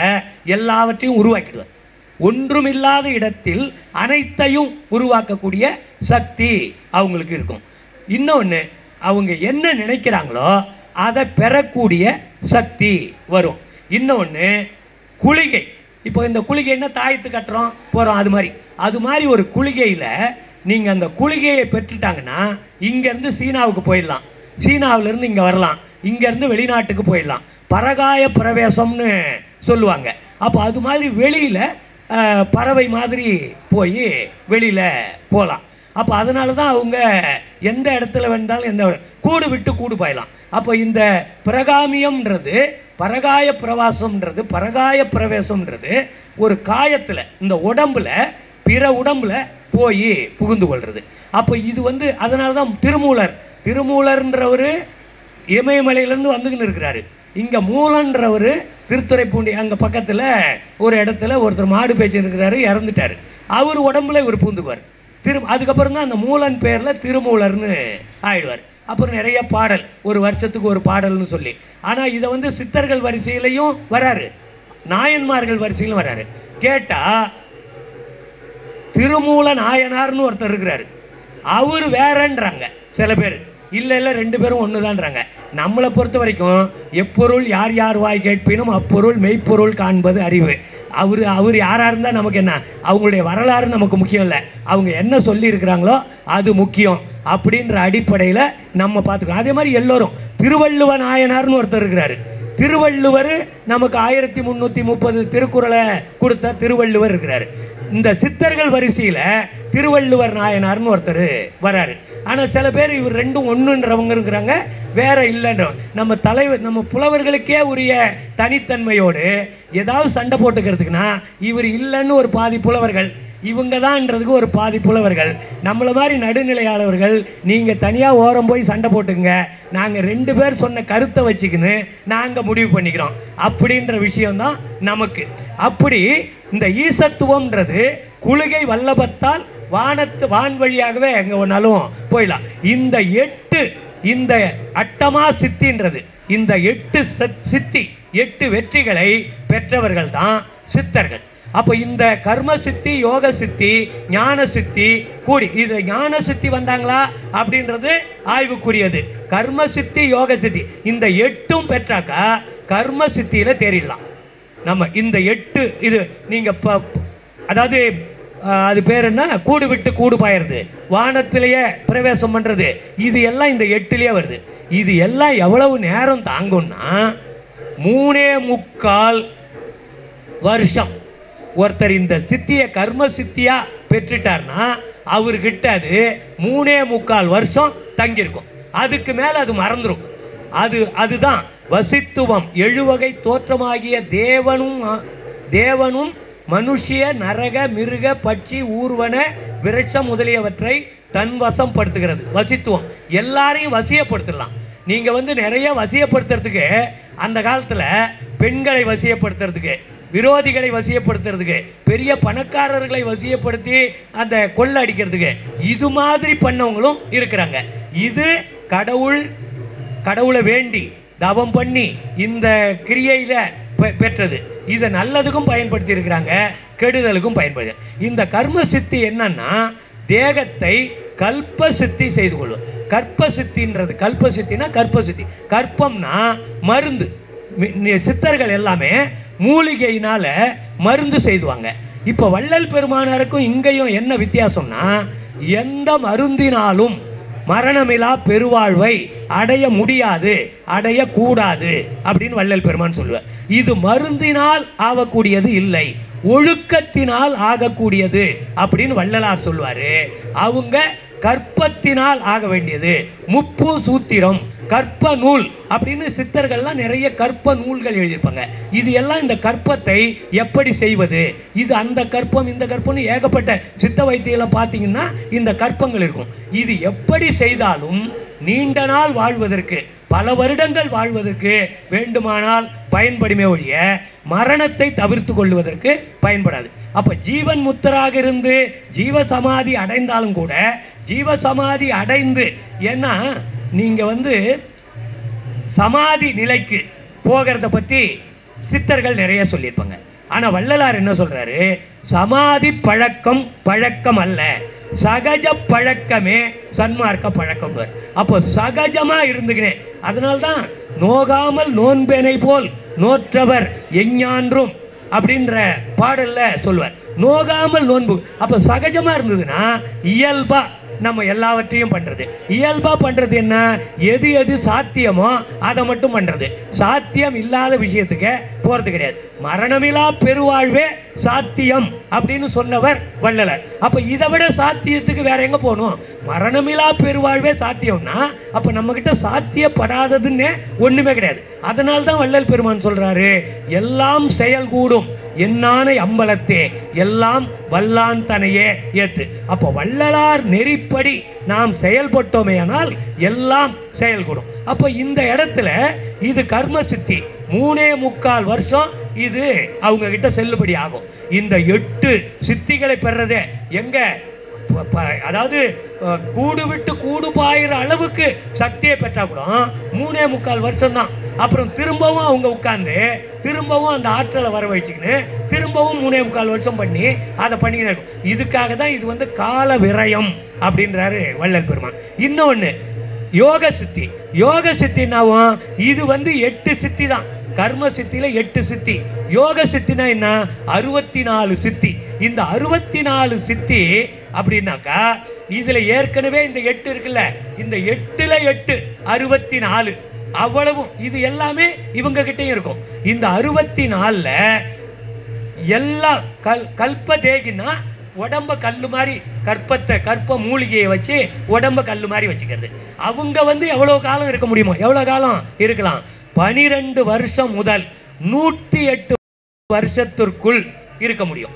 எல்லாவற்றையும் உருவாக்கிடுவார். ஒன்றுமில்லாத இடத்தில் அனைத்தையும் உருவாக்கக்கூடிய சக்தி அவங்களுக்கு இருக்கும். இன்னொன்று, அவங்க என்ன நினைக்கிறாங்களோ அதை பெறக்கூடிய சக்தி வரும். இன்னொன்று, குளிகை. இப்போ இந்த குளிகைன்னா தாயத்து கட்டுறோம் போகிறோம், அது மாதிரி ஒரு குளிகையில் நீங்கள் அந்த குளிகையை பெற்றுட்டாங்கன்னா இங்கேருந்து சீனாவுக்கு போயிடலாம், சீனாவிலேருந்து இங்கே வரலாம், இங்கேருந்து வெளிநாட்டுக்கு போயிடலாம். பரகாய பிரவேசம்னு சொல்லுவாங்க. அப்போ அது மாதிரி வெளியில் பறவை மாதிரி போய் வெளியில் போகலாம். அப்போ அதனால தான் அவங்க எந்த இடத்துல வேண்டாலும் எந்த கூடு விட்டு கூடு பாயலாம். அப்போ இந்த பிரகாமியம்ன்றது, பரகாய பிரவாசம்ன்றது, பரகாய பிரவேசம்ன்றது ஒரு காயத்தில், இந்த உடம்புல பிற உடம்புல போய் புகுந்து கொள்வது. அப்போ இது அதனால தான் திருமூலர்ன்றவர் இமயமலையிலேருந்து வந்துக்கின்னு இருக்கிறாரு. இங்கே மூலன்றவர் திருத்துறைப்பூண்டி அங்கே பக்கத்தில் ஒரு இடத்துல ஒருத்தர் மாடு பேச்சு இருக்கிறாரு, இறந்துட்டார். அவர் உடம்புல இவர் பூந்துக்குவார். அதுக்கப்புறம் தான் அந்த மூலன் பேரில் திருமூலர்னு ஆயிடுவார். அப்புறம் நிறைய பாடல், ஒரு வருஷத்துக்கு ஒரு பாடல்னு சொல்லி. ஆனால் இதை சித்தர்கள் வரிசையிலையும் வராரு, நாயன்மார்கள் வரிசையிலும் வராரு. கேட்டால் திருமூல நாயனார்னு ஒருத்தர் இருக்கிறாரு, அவர் வேறன்றாங்க சில பேர். இல்லை ரெண்டு பேரும் ஒன்று தான்றாங்க. நம்மளை பொறுத்த வரைக்கும் எப்பொருள் யார் யார் வாய் கேட்பினும் அப்பொருள் மெய்ப்பொருள் காண்பது அறிவு. அவர் யாராக இருந்தால் நமக்கு என்ன, அவங்களுடைய வரலாறு நமக்கு முக்கியம் இல்லை, அவங்க என்ன சொல்லியிருக்கிறாங்களோ அது முக்கியம் அப்படின்ற அடிப்படையில் நம்ம பார்த்துக்கணும். அதே மாதிரி எல்லோரும், திருவள்ளுவ நாயனார்னு ஒருத்தர் இருக்கிறாரு. திருவள்ளுவர் நமக்கு 1330 திருக்குறளை கொடுத்த திருவள்ளுவர் இருக்கிறாரு. இந்த சித்தர்கள் வரிசையில் திருவள்ளுவர் நாயனார்னு ஒருத்தர் வராரு. ஆனால் சில பேர் இவர் ரெண்டும் ஒன்றுன்றவங்க இருக்கிறாங்க, வேற இல்லைன்றவங்க. நம்ம தலைவர், நம்ம புலவர்களுக்கே உரிய தனித்தன்மையோடு ஏதாவது சண்டை போட்டுக்கிறதுக்குன்னா இவர் இல்லைன்னு ஒரு பாதி புலவர்கள், இவங்க தான்ன்றதுக்கு ஒரு பாதி புலவர்கள். நம்மளை மாதிரி நடுநிலையாளர்கள் நீங்கள் தனியாக ஓரம் போய் சண்டை போட்டுங்க, நாங்கள் 2 பேர் சொன்ன கருத்தை வச்சுக்கின்னு நாங்கள் முடிவு பண்ணிக்கிறோம் அப்படின்ற விஷயம்தான் நமக்கு. அப்படி இந்த ஈசத்துவம்ன்றது குளிகை வல்லபத்தால் வான் வழியாகவே எங்கே ஒன்றாலும் போயிடலாம். இந்த 8 இந்த அட்டமா சித்தின்றது, இந்த 8 சித்தி 8 வெற்றிகளை பெற்றவர்கள் தான் சித்தர்கள். அப்போ இந்த கர்ம சித்தி, யோக சித்தி, ஞான சித்தி கூடி, இது ஞான சித்தி வந்தாங்களா அப்படின்றது ஆய்வுக்குரியது. கர்ம சித்தி, யோக சித்தி இந்த 8ம் பெற்றாக்கா கர்ம சித்தியில் தேறிடலாம் நம்ம. இந்த 8 இது நீங்கள் அதாவது அது பேர் என்ன, கூடு விட்டு கூடு பாயிறது, வானத்திலேயே பிரவேசம் பண்ணுறது, இது எல்லாம் இந்த 8லேயே வருது. இது எல்லாம் எவ்வளவு நேரம் தாங்கும்னா 3.25 வருஷம். ஒருத்தர் இந்த சித்தியை கர்ம சித்தியா பெற்றுட்டார்னா அவர்கிட்ட அது 3.25 வருஷம் தங்கியிருக்கும். அதுக்கு மேலே அது மறந்துடும். அதுதான் வசித்துவம். 7 வகை தோற்றமாகிய தேவனும் மனுஷிய, நரக, மிருக, பட்சி, ஊர்வன, விருட்சம் முதலியவற்றை தன் வசம் படுத்துகிறது வசித்துவம். எல்லாரையும் வசியப்படுத்தலாம். நீங்கள் நிறைய வசியப்படுத்துறதுக்கு, அந்த காலத்தில் பெண்களை வசியப்படுத்துறதுக்கு, விரோதிகளை வசியப்படுத்துறதுக்கு, பெரிய பணக்காரர்களை வசியப்படுத்தி அந்த கொள்ளை அடிக்கிறதுக்கு, இது மாதிரி பண்ணவங்களும் இருக்கிறாங்க. இது கடவுளை வேண்டி தவம் பண்ணி இந்த கிரியையில் பெற்றது. இதை நல்லதுக்கும் பயன்படுத்தி இருக்கிறாங்க, கெடுதலுக்கும் பயன்படுத்தி. இந்த கர்ம சித்தி என்னன்னா தேகத்தை கல்ப சித்தி செய்து கொள்ளும். கற்ப சித்தின்றது, கல்ப சித்தினா கற்ப சித்தி. கற்பம்னா மருந்து. சித்தர்கள் எல்லாமே மூலிகையினால மருந்து செய்துவாங்க. இப்போ வள்ளல் பெருமானாருக்கும் இங்கேயும் என்ன வித்தியாசம்னா, எந்த மருந்தினாலும் மரணமிலா பெருவாழ்வை அடைய முடியாது, அடையக்கூடாது அப்படின்னு வள்ளல் பெருமான் சொல்லுவார். இது மருந்தினால் ஆகக்கூடியது இல்லை, ஒழுக்கத்தினால் ஆகக்கூடியது அப்படின்னு வள்ளலார் சொல்லுவாரு. அவங்க கற்பத்தினால் ஆக வேண்டியது. முப்பு சூத்திரம், கற்ப நூல் அப்படின்னு சித்தர்கள்லாம் நிறைய கற்ப நூல்கள் எழுதியிருப்பாங்க. இது எல்லாம் இந்த கற்பத்தை எப்படி செய்வது, இது அந்த கற்பம் இந்த கற்பம்னு ஏகப்பட்ட சித்த வைத்தியெல்லாம் பார்த்தீங்கன்னா இந்த கற்பங்கள் இருக்கும். இது எப்படி செய்தாலும் நீண்ட நாள் வாழ்வதற்கு, பல வருடங்கள் வாழ்வதற்கு வேண்டுமானால் பயன்படுமே ஒழிய மரணத்தை தவிர்த்து கொள்வதற்கு பயன்படாது. அப்போ ஜீவன் முத்தராக இருந்து ஜீவசமாதி அடைந்தாலும் கூட, ஜீவசமாதி அடைந்து, ஏன்னா நீங்கள் சமாதி நிலைக்கு போகிறத பற்றி சித்தர்கள் நிறைய சொல்லியிருப்பாங்க. ஆனால் வள்ளலார் என்ன சொல்றாரு, சமாதி பழக்கம் பழக்கம் அல்ல, சகஜ பழக்கமே சன்மார்க்க பழக்கம். அப்போ சகஜமா இருந்துக்கிறேன். அதனால்தான் நோகாமல் நோன்பேனை போல் நோற்றவர் எஞ்ஞான்றும் அப்படின்ற பாடல்ல சொல்வார். நோகாமல் நோன்பு. அப்போ சகஜமா இருந்ததுன்னா இயல்பா நம்ம எல்லாவற்றையும் பண்றது. இயல்பா பண்றது என்ன, எது எது சாத்தியமோ அதை மட்டும் பண்றது. சாத்தியம் இல்லாத விஷயத்துக்கு போறது கிடையாது. மரணமிலா பெருவாழ்வே சாத்தியம் அப்படின்னு சொன்னவர் வள்ளலார். அப்ப இதை விட சாத்தியத்துக்கு வேற எங்க போகணும்? மரணமிலா பெருவாழ்வே சாத்தியம்னா அப்ப நம்ம கிட்ட சாத்தியப்படாததுன்னு ஒண்ணுமே கிடையாது. அதனால்தான் வள்ளல் பெருமான் சொல்றாரு, எல்லாம் செயல் கூடும் என்னானை அம்பலத்தே எல்லாம் வல்லான் தனையே ஏத்து. அப்போ வள்ளலார் நெறிப்படி நாம் செயல்பட்டோமேயானால் எல்லாம் செயல்கூடும். அப்போ இந்த இடத்துல இது கர்ம சித்தி 3.25 வருஷம் இது அவங்க கிட்ட செல்லுபடி ஆகும். இந்த 8 சித்திகளை பெறதே எங்க, அதாவது கூடு விட்டு கூடு பாயிற அளவுக்கு சக்தியை பெற்றா கூட 3.25 வருஷம் தான். அப்புறம் திரும்பவும் அவங்க உட்கார்ந்து திரும்பவும் அந்த ஆற்றலை வர வச்சுக்கின்னு திரும்பவும் 3.25 வருஷம் பண்ணி அதை பண்ணிக்கிட்டு இருக்கும். இதுக்காக தான் இது வந்து கால விரயம் அப்படின்றாரு வள்ளல் பெருமான். இன்னொன்று யோக சித்தி. யோக சித்தினாவும் இது வந்து 8 சித்தி தான். கர்ம சித்தியில 8 சித்தி. யோக சித்தினா என்ன, 64 சித்தி. இந்த 64 சித்தி அப்படின்னாக்கா இதுல ஏற்கனவே இந்த 8 இருக்குல்ல, இந்த 8ல 8 64 அவ்வளவும் இது எல்லாமே இவங்க கிட்டையும் இருக்கும். இந்த 64ல எல்லா கல்ப தேகினா உடம்ப கல்லு மாதிரி கற்ப மூலிகையை வச்சு உடம்ப கல்லு மாதிரி வச்சுக்கிறது. அவங்க வந்து எவ்வளவு காலம் இருக்க முடியுமோ எவ்வளவு காலம் இருக்கலாம், 12 வருஷம் முதல் 108 வருஷத்திற்குள் இருக்க முடியும்.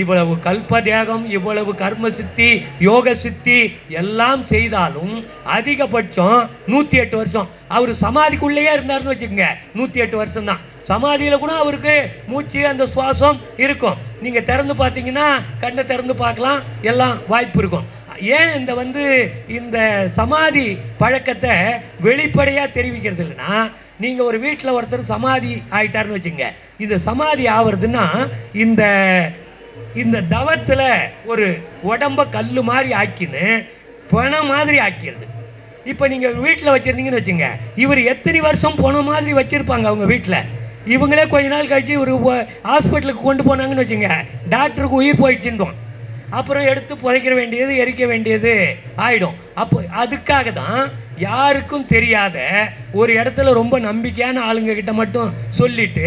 இவ்வளவு கல்பதேகம், இவ்வளவு கர்ம சித்தி, யோக சித்தி எல்லாம் செய்தாலும் அதிகபட்சம் 108 வருஷம். அவர் சமாதிக்குள்ளேயே இருந்தாருன்னு வச்சுக்கோங்க, 108 வருஷம் தான். சமாதியில் கூட அவருக்கு மூச்சு அந்த சுவாசம் இருக்கும். நீங்கள் திறந்து பார்த்தீங்கன்னா கண்ணை திறந்து பார்க்கலாம், எல்லாம் வாய்ப்பு இருக்கும். ஏன் இந்த சமாதி பழக்கத்தை வெளிப்படையாக தெரிவிக்கிறது இல்லைன்னா, நீங்கள் ஒரு வீட்டில் ஒருத்தர் சமாதி ஆயிட்டாருன்னு வச்சுங்க, இந்த சமாதி ஆவறதுன்னா இந்த தவத்தில் ஒரு உடம்ப கல்லு மாதிரி ஆக்கின்னு பணம் மாதிரி ஆக்கிடுது. இப்போ நீங்கள் வீட்டில் வச்சுருந்தீங்கன்னு வச்சுங்க, இவர் எத்தனை வருஷம் பணம் மாதிரி வச்சுருப்பாங்க அவங்க வீட்டில். இவங்களே கொஞ்ச நாள் கழிச்சு ஒரு ஹாஸ்பிட்டலுக்கு கொண்டு போனாங்கன்னு வச்சுங்க, டாக்டருக்கு உயிர் போயிடுச்சுன்றோம். அப்புறம் எடுத்து புதைக்கிற வேண்டியது எரிக்க வேண்டியது ஆகிடும். அப்போ அதுக்காக தான் யாருக்கும் தெரியாத ஒரு இடத்துல ரொம்ப நம்பிக்கையான ஆளுங்க கிட்ட மட்டும் சொல்லிட்டு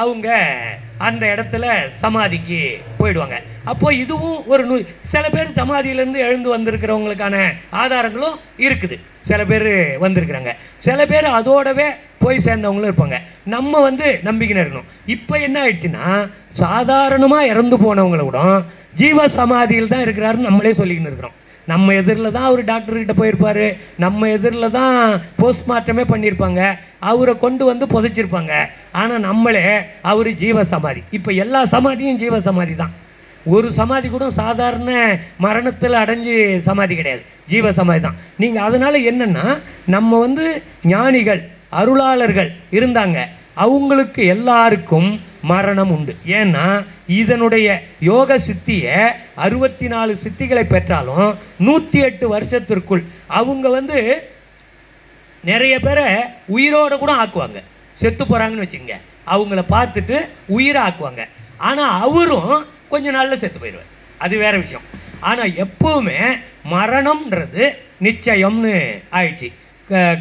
அவங்க அந்த இடத்துல சமாதிக்கு போயிடுவாங்க. அப்போ இதுவும் ஒரு சில பேர் சமாதியிலேருந்து எழுந்து வந்திருக்கிறவங்களுக்கான ஆதாரங்களும் இருக்குது. சில பேர் வந்திருக்கிறாங்க, சில பேர் அதோடவே போய் சேர்ந்தவங்களும் இருப்பாங்க. நம்ம நம்பிக்கைன்னு இருக்கணும். இப்போ என்ன ஆயிடுச்சுன்னா, சாதாரணமாக இறந்து போனவங்களை கூட ஜீவ சமாதியில் தான் இருக்கிறாருன்னு நம்மளே சொல்லிக்கின்னு இருக்கிறோம். நம்ம எதிரில் தான் அவர் டாக்டர்கிட்ட போயிருப்பார், நம்ம எதிரில் தான் போஸ்ட்மார்ட்டமே பண்ணியிருப்பாங்க, அவரை கொண்டு புதைச்சிருப்பாங்க. ஆனால் நம்மளே அவர் ஜீவ சமாதி. இப்போ எல்லா சமாதியும் ஜீவ சமாதி தான். ஒரு சமாதி கூட சாதாரண மரணத்தில் அடைஞ்சு சமாதி கிடையாது, ஜீவ சமாதி தான். நீங்கள் அதனால் என்னென்னா, நம்ம ஞானிகள் அருளாளர்கள் இருந்தாங்க, அவங்களுக்கு எல்லாருக்கும் மரணம் உண்டு. ஏன்னா இதனுடைய யோக சித்தியை 64 சித்திகளை பெற்றாலும் 108 வருஷத்திற்குள் அவங்க நிறைய பேரை உயிரோடு கூட ஆக்குவாங்க. செத்து போகிறாங்கன்னு வச்சுங்க, அவங்கள பார்த்துட்டு உயிரை ஆக்குவாங்க. ஆனால் அவரும் கொஞ்ச நாளில் செத்து போயிடுவார், அது வேற விஷயம். ஆனால் எப்பவுமே மரணம்ன்றது நிச்சயம்னு ஆயிடுச்சு.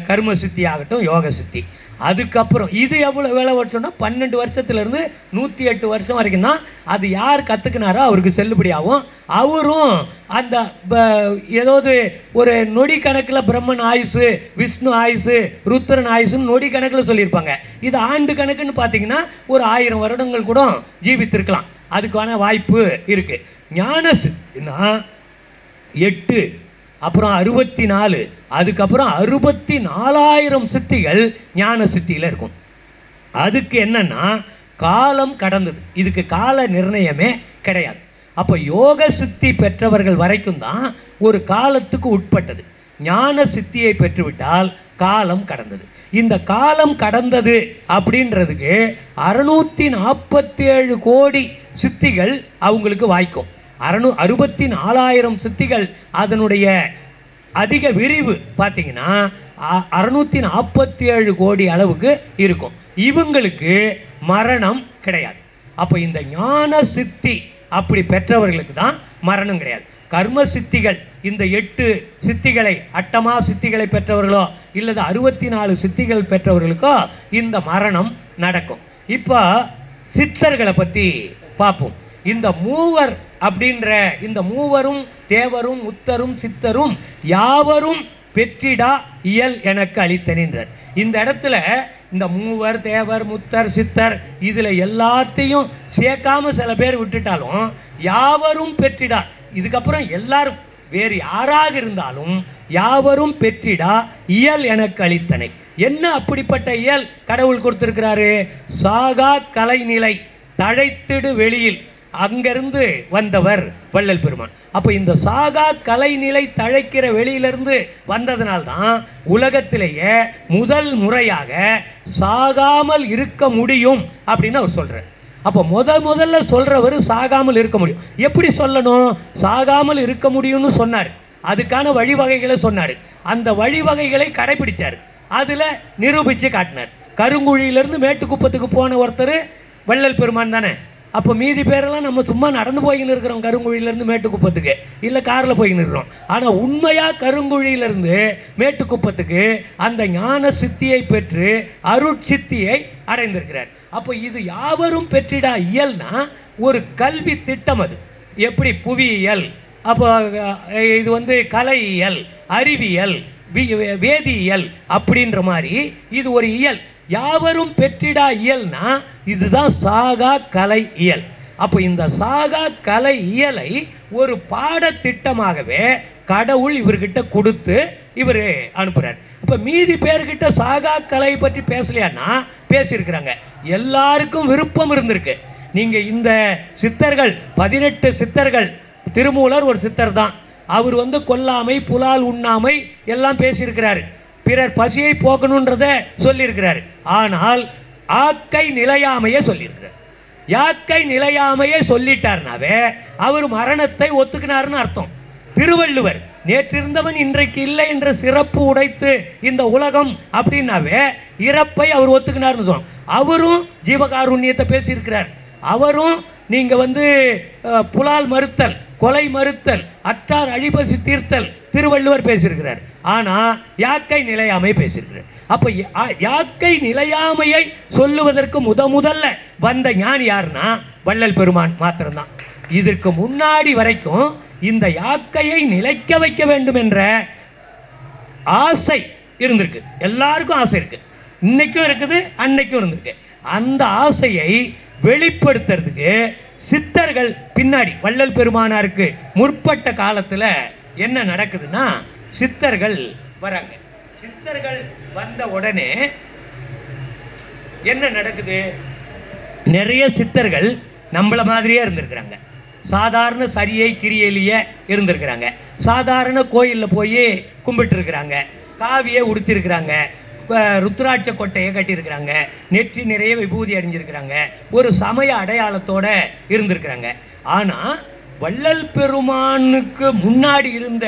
கர்ம சித்தி ஆகட்டும், யோக சித்தி. அதுக்கப்புறம் இது எவ்வளோ வேலை வருஷம்னா 12 வருஷத்துலேருந்து 108 வருஷம் வரைக்கும் தான். அது யார் கற்றுக்கினாரோ அவருக்கு செல்லுபடியாகும். அவரும் அந்த ஏதாவது ஒரு நொடி கணக்கில் பிரம்மன் ஆயுசு, விஷ்ணு ஆயுசு, ருத்ரன் ஆயுசுன்னு நொடி கணக்கில் சொல்லியிருப்பாங்க. இது ஆண்டு கணக்குன்னு பார்த்தீங்கன்னா ஒரு 1000 வருடங்கள் கூட ஜீவித்திருக்கலாம், அதுக்கான வாய்ப்பு இருக்குது. ஞான சித்தினா 8, அப்புறம் 64, அதுக்கப்புறம் 64,000 சித்திகள் ஞான சித்தியில் இருக்கும். அதுக்கு என்னன்னா காலம் கடந்தது, இதுக்கு கால நிர்ணயமே கிடையாது. அப்போ யோக சித்தி பெற்றவர்கள் வரைக்கும் தான் ஒரு காலத்துக்கு உட்பட்டது. ஞான சித்தியை பெற்றுவிட்டால் காலம் கடந்தது. இந்த காலம் கடந்தது அப்படின்றதுக்கு 647 கோடி சித்திகள் அவங்களுக்கு வாய்க்கும். 64,000 சித்திகள் அதனுடைய அதிக விரிவு பார்த்தீங்கன்னா 647 கோடி அளவுக்கு இருக்கும். இவங்களுக்கு மரணம் கிடையாது. அப்போ இந்த ஞான சித்தி அப்படி பெற்றவர்களுக்கு தான் மரணம் கிடையாது. கர்ம சித்திகள் இந்த 8 சித்திகளை அட்டமா சித்திகளை பெற்றவர்களோ இல்லது 64 சித்திகள் பெற்றவர்களுக்கோ இந்த மரணம் நடக்கும். இப்போ சித்தர்களை பற்றி பார்ப்போம். இந்த மூவர் அப்படின்ற இந்த மூவரும் தேவரும் முத்தரும் சித்தரும் யாவரும் பெற்றிடா இயல் எனக்கு அளித்தனின்றார். இந்த இடத்துல இந்த மூவர் தேவர் முத்தர் சித்தர் இதில் எல்லாத்தையும் சேர்க்காம சில பேர் விட்டுட்டாலும் யாவரும் பெற்றிடா, இதுக்கப்புறம் எல்லாரும் வேறு யாராக இருந்தாலும் யாவரும் பெற்றிடா இயல் எனக்கு அளித்தனை. என்ன அப்படிப்பட்ட இயல் கடவுள் கொடுத்திருக்கிறாரு? சாகா கலைநிலை தழைத்திடு வெளியில் அங்கிருந்து வந்தவர் வள்ளல் பெருமான். அப்போ இந்த சாகா கலைநிலை தழைக்கிற வெளியிலிருந்து வந்ததுனால்தான் உலகத்திலேயே முதல் முறையாக சாகாமல் இருக்க முடியும் அப்படின்னு அவர் சொல்றார். அப்போ முதல்ல சொல்றவர் சாகாமல் இருக்க முடியும். எப்படி சொல்லணும்? சாகாமல் இருக்க முடியும்னு சொன்னார். அதுக்கான வழிவகைகளை சொன்னார். அந்த வழிவகைகளை கடைபிடிச்சார். அதில் நிரூபித்து காட்டினார். கருங்குழியிலிருந்து மேட்டுக்குப்பத்துக்கு போன ஒருத்தர் வள்ளல் பெருமான் தானே. அப்போ மீதி பேரெல்லாம் நம்ம சும்மா நடந்து போய்கின்னு இருக்கிறோம். கருங்குழியிலேருந்து மேட்டுக்குப்பத்துக்கு இல்லை காரில் போய்கின்னு இருக்கிறோம். ஆனால் உண்மையாக கருங்குழியிலேருந்து மேட்டுக்குப்பத்துக்கு அந்த ஞான சித்தியை பெற்று அருட்சித்தியை அடைந்திருக்கிறார். அப்போ இது யாவரும் பெற்றிடா இயல்னா ஒரு கல்வி திட்டம். அது எப்படி புவியியல், அப்போ இது கலையியல், அறிவியல், வேதியியல் அப்படின்ற மாதிரி இது ஒரு இயல். யாவரும் பெற்றிடா இயல்னா இதுதான் சாகா கலை இயல். அப்போ இந்த சாகா கலை இயலை ஒரு பாடத்திட்டமாகவே கடவுள் இவர்கிட்ட கொடுத்து இவர் அனுப்புகிறார். இப்போ மீதி பேர்கிட்ட சாகா கலை பற்றி பேசலையான்னா பேசியிருக்கிறாங்க. எல்லாருக்கும் விருப்பம் இருந்திருக்கு. நீங்கள் இந்த சித்தர்கள் 18 சித்தர்கள், திருமூலர் ஒரு சித்தர் தான். அவர் கொல்லாமை புலால் உண்ணாமை எல்லாம் பேசியிருக்கிறாரு. பிறர் பசியை போக்கணுன்றத சொல்லியிருக்கிறார். ஆனால் ஆக்கை நிலையாமையை சொல்லியிருக்கிறார். யாக்கை நிலையாமையை சொல்லிட்டார்னாவே அவர் மரணத்தை ஒத்துக்கினார்னு அர்த்தம். திருவள்ளுவர் நேற்றிருந்தவன் இன்றைக்கு இல்லை என்ற சிறப்பு உடைத்து இந்த உலகம் அப்படின்னாவே இறப்பை அவர் ஒத்துக்கினார்னு சொன்னோம். அவரும் ஜீவகாருண்யத்தை பேசியிருக்கிறார். அவரும் நீங்கள் புலால் மறுத்தல், கொலை மறுத்தல், அற்றார் அழிபசி தீர்த்தல் திருவள்ளுவர் பேசியிருக்கிறார். ஆனால் யாக்கை நிலையாமை பேசியிருக்கிறார். அப்போ யாக்கை நிலையாமையை சொல்லுவதற்கு முதல்ல வந்த ஞானி யாருன்னா வள்ளல் பெருமான் மாத்திரம்தான். இதற்கு முன்னாடி வரைக்கும் இந்த யாக்கையை நிலைக்க வைக்க வேண்டும் என்ற ஆசை இருந்திருக்கு. எல்லாருக்கும் ஆசை இருக்கு. இன்னைக்கும் இருக்குது, அன்னைக்கும் இருந்திருக்கு. அந்த ஆசையை வெளிப்படுத்துறதுக்கு சித்தர்கள் பின்னாடி வள்ளல் பெருமானாருக்கு முற்பட்ட காலத்தில் என்ன நடக்குதுன்னா சித்தர்கள் வராங்க. சித்தர்கள் வந்த உடனே என்ன நடக்குது? நிறைய சித்தர்கள் நம்மள மாதிரியே இருந்திருக்கிறாங்க. சாதாரண சரியை கிரியையிலேயே இருந்திருக்கிறாங்க. சாதாரண கோயிலில் போய் கும்பிட்டு இருக்கிறாங்க. காவியை உடுத்திருக்கிறாங்க. ருத்ராட்ச கொட்டையை கட்டியிருக்கிறாங்க. நெற்றி நிறைய விபூதி அடைஞ்சிருக்கிறாங்க. ஒரு சமய அடையாளத்தோட இருந்திருக்கிறாங்க. ஆனால் வள்ளல் பெருமானுக்கு முன்னாடி இருந்த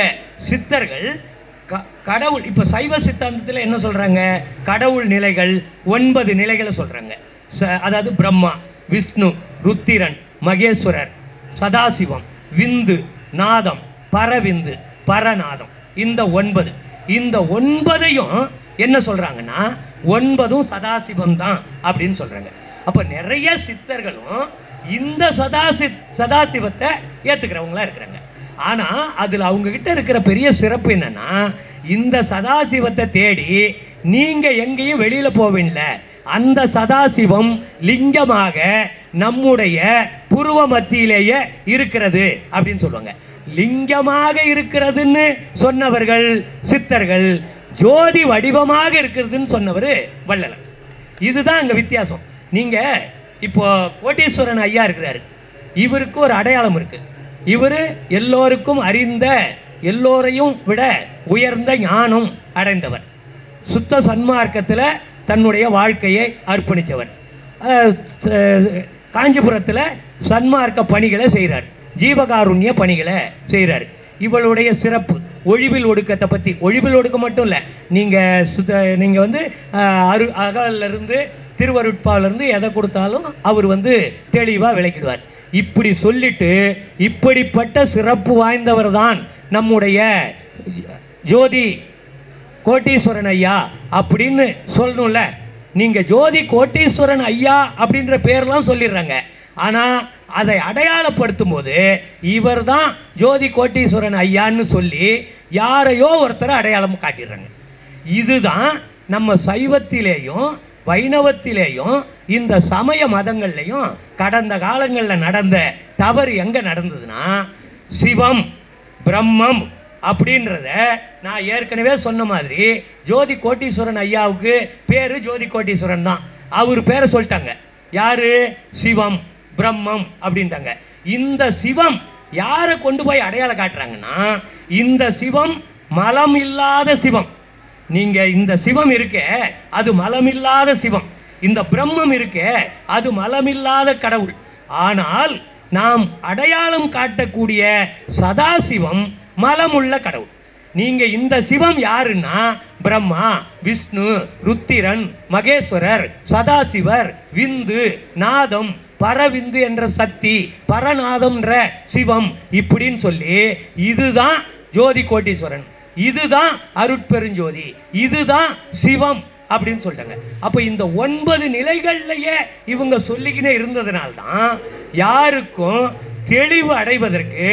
சித்தர்கள் கடவுள், இப்போ சைவ சித்தாந்தத்தில் என்ன சொல்கிறாங்க? கடவுள் நிலைகள் 9 நிலைகளை சொல்கிறாங்க. அதாவது பிரம்மா, விஷ்ணு, ருத்திரன், மகேஸ்வரர், சதாசிவம், விந்து, நாதம், பரவிந்து, பரநாதம், இந்த 9. இந்த 9ஐயும் என்ன சொல்கிறாங்கன்னா 9ம் சதாசிவம் தான் அப்படின்னு சொல்கிறாங்க. அப்போ நிறைய சித்தர்களும் இந்த சதாசிவத்தை ஏற்றுக்கிறவங்களா இருக்கிறாங்க. ஆனால் அதில் அவங்கக்கிட்ட இருக்கிற பெரிய சிறப்பு என்னென்னா இந்த சதாசிவத்தை தேடி நீங்கள் எங்கேயும் வெளியில் போவீங்கள, அந்த சதாசிவம் லிங்கமாக நம்முடைய புருவ மத்தியிலேயே இருக்கிறது அப்படின்னு சொல்லுவாங்க. லிங்கமாக இருக்கிறதுன்னு சொன்னவர்கள் சித்தர்கள், ஜோதி வடிவமாக இருக்கிறதுன்னு சொன்னவர் வள்ளலர். இதுதான் அங்கே வித்தியாசம். நீங்கள் இப்போ கோட்டீஸ்வரன் ஐயா இருக்கிறாரு. இவருக்கு ஒரு அடையாளம் இருக்கு. இவர் எல்லோருக்கும் அறிந்த, எல்லோரையும் விட உயர்ந்த ஞானம் அடைந்தவர். சுத்த சன்மார்க்கத்தில் தன்னுடைய வாழ்க்கையை அர்ப்பணித்தவர். காஞ்சிபுரத்தில் சன்மார்க்க பணிகளை செய்கிறார், ஜீவகாருண்ய பணிகளை செய்கிறார். இவளுடைய சிறப்பு ஒழிவில் ஒடுக்கத்தை பற்றி, ஒழிவில் ஒடுக்கம் மட்டும் இல்லை, நீங்கள் வந்து அகலிருந்து திருவருட்பாவிலிருந்து எதை கொடுத்தாலும் அவர் வந்து தெளிவாக விளக்கிடுவார். இப்படி சொல்லிட்டு இப்படிப்பட்ட சிறப்பு வாய்ந்தவர் தான் நம்முடைய ஜோதி கோட்டீஸ்வரன் ஐயா அப்படின்னு சொல்லணும்ல. நீங்கள் ஜோதி கோட்டீஸ்வரன் ஐயா அப்படின்ற பேர்லாம் சொல்லிடுறாங்க. ஆனால் அதை அடையாளப்படுத்தும் போது இவர் தான் ஜோதி கோட்டீஸ்வரன் ஐயான்னு சொல்லி யாரையோ ஒருத்தரை அடையாளம் காட்டிடுறாங்க. இதுதான் நம்ம சைவத்திலேயும் வைணவத்திலேயும் இந்த சமய மதங்கள்லையும் கடந்த காலங்களில் நடந்த தவறு எங்கே நடந்ததுன்னா, சிவம் பிரம்மம் அப்படின்றத நான் ஏற்கனவே சொன்ன மாதிரி ஜோதி கோட்டீஸ்வரன் ஐயாவுக்கு பேர் ஜோதி கோட்டீஸ்வரன் தான். அவர் பேரை சொல்லிட்டாங்க, யாரு? சிவம் பிரம்மம் அப்படின்ட்டாங்க. இந்த சிவம் யாரை கொண்டு போய் அடையாளம் காட்டுறாங்கன்னா, இந்த சிவம் மலம் இல்லாத சிவம். நீங்க இந்த சிவம் இருக்க அது மலமில்லாத சிவம், இந்த பிரம்மம் இருக்க அது மலமில்லாத கடவுள். ஆனால் நாம் அடையாளம் காட்டக்கூடிய சதாசிவம் மலமுள்ள கடவுள். நீங்க இந்த சிவம் யாருன்னா பிரம்மா, விஷ்ணு, ருத்திரன், மகேஸ்வரர், சதாசிவர், விந்து, நாதம், பரவிந்து என்ற சக்தி, பரநாதம் என்ற சிவம் இப்படின்னு சொல்லி இதுதான் ஜோதி கோட்டீஸ்வரன், இதுதான் அருட்பெருஞ்சோதி, இதுதான் சிவம் அப்படின்னு சொல்லிட்டாங்க. அப்போ இந்த 9 நிலைகள்லையே இவங்க சொல்லிக்கினே இருந்ததுனால்தான் யாருக்கும் தெளிவு அடைவதற்கு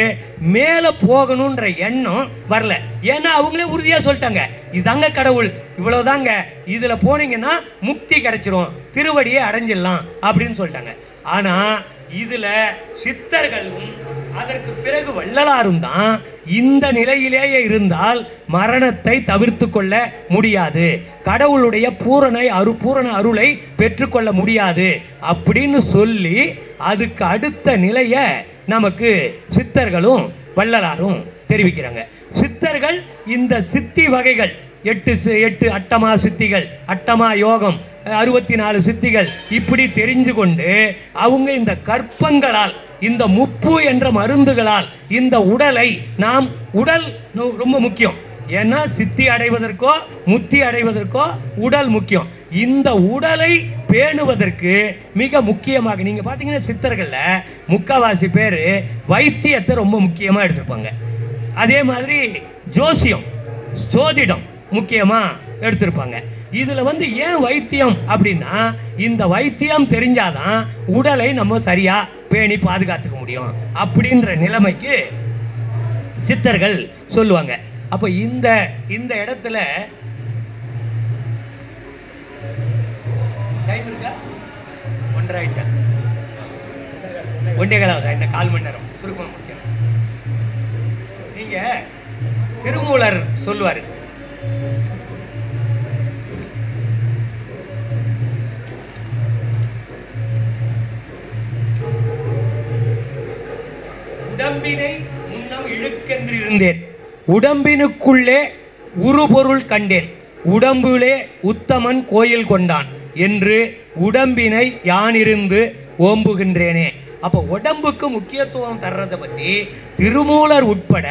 மேலே போகணுன்ற எண்ணம் வரல. ஏன்னா அவங்களே உறுதியாக சொல்லிட்டாங்க, இதாங்க கடவுள், இவ்வளவுதாங்க, இதில் போனீங்கன்னா முக்தி கிடைச்சிரும், திருவடியை அடைஞ்சிடலாம் அப்படின்னு சொல்லிட்டாங்க. ஆனால் இதில் சித்தர்களும் அதற்கு பிறகு வள்ளலாரும் தான் இந்த நிலையிலேயே இருந்தால் மரணத்தை தவிர்த்து கொள்ள முடியாது, கடவுளுடைய பூரண அருளை பெற்றுக்கொள்ள முடியாது அப்படின்னு சொல்லி அதுக்கு அடுத்த நிலையை நமக்கு சித்தர்களும் வள்ளலாரும் தெரிவிக்கிறாங்க. சித்தர்கள் இந்த சித்தி வகைகள் 8 அட்டமா சித்திகள், அட்டமா யோகம், 64 சித்திகள் இப்படி தெரிஞ்சு கொண்டு அவங்க இந்த கற்பங்களால், இந்த முப்பு என்ற மருந்துகளால் இந்த உடலை உடல் ரொம்ப முக்கியம். ஏன்னா சித்தி அடைவதற்கோ முத்தி அடைவதற்கோ உடல் முக்கியம். இந்த உடலை பேணுவதற்கு மிக முக்கியமாக நீங்க பாத்தீங்கன்னா சித்தர்கள்ல முக்காவாசி பேர் வைத்தியத்தை ரொம்ப முக்கியமா எடுத்திருப்பாங்க. அதே மாதிரி ஜோசியம், சோதிடம் முக்கியமா எடுத்திருப்பாங்க. இதுல வந்து ஏன் வைத்தியம் அப்படின்னா, இந்த வைத்தியம் தெரிஞ்சாதான் உடலை நம்ம சரியா பேணி பாதுகாத்துக்க முடியும் அப்படின்ற நிலைமைக்கு சித்தர்கள் சொல்லுவாங்க. அப்ப இந்த இடத்துல டைம் இருக்கா? 1:30 ஆயிடுச்சா? 1:15 இந்த 1/4 மணி நேரம் சுருக்கமாக முடிச்சேன். நீங்க திருமூலர் சொல்லுவாரு, உடம்பினை முன்னம் இழுக்கென்று இருந்தேன், உடம்பினுக்குள்ளே உருபொருள் கண்டேன், உடம்பிலே உத்தமன் கோயில் கொண்டான் என்று உடம்பினை யானிருந்து ஓம்புகின்றேனே. அப்போ உடம்புக்கு முக்கியத்துவம் தர்றதை பற்றி திருமூலர் உட்பட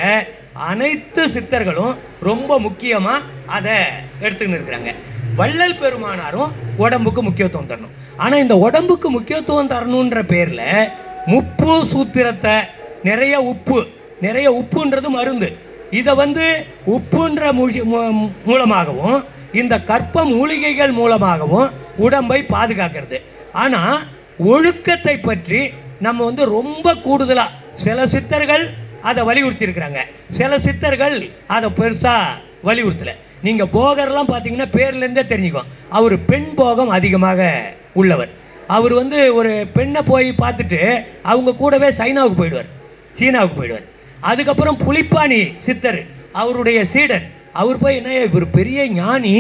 அனைத்து சித்தர்களும் ரொம்ப முக்கியமாக அதை எடுத்துக்கின்னு இருக்கிறாங்க. வள்ளல் பெருமானாரும் உடம்புக்கு முக்கியத்துவம் தரணும். ஆனால் இந்த உடம்புக்கு முக்கியத்துவம் தரணுன்ற பேரில் முப்பு சூத்திரத்தை, நிறைய உப்புன்றது மருந்து, இதை வந்து உப்புன்ற மூலமாகவும் இந்த கற்ப மூலிகைகள் மூலமாகவும் உடம்பை பாதுகாக்கிறது. ஆனால் ஒழுக்கத்தை பற்றி நம்ம வந்து ரொம்ப கூடுதலாக சில சித்தர்கள் அதை வலியுறுத்தி இருக்கிறாங்க, சில சித்தர்கள் அதை பெருசாக வலியுறுத்தலை. நீங்கள் போகர்லாம் பார்த்தீங்கன்னா பேர்லேருந்தே தெரிஞ்சுக்கும், அவர் பெண் போகம் அதிகமாக உள்ளவர். அவர் வந்து ஒரு பெண்ணை போய் பார்த்துட்டு அவங்க கூடவே சீனாவுக்கு போயிடுவார். அதுக்கப்புறம் புலிப்பாணி சித்தர் அவருடைய சீடர், அவர் போய் என்ன, இவர் பெரிய ஞானி,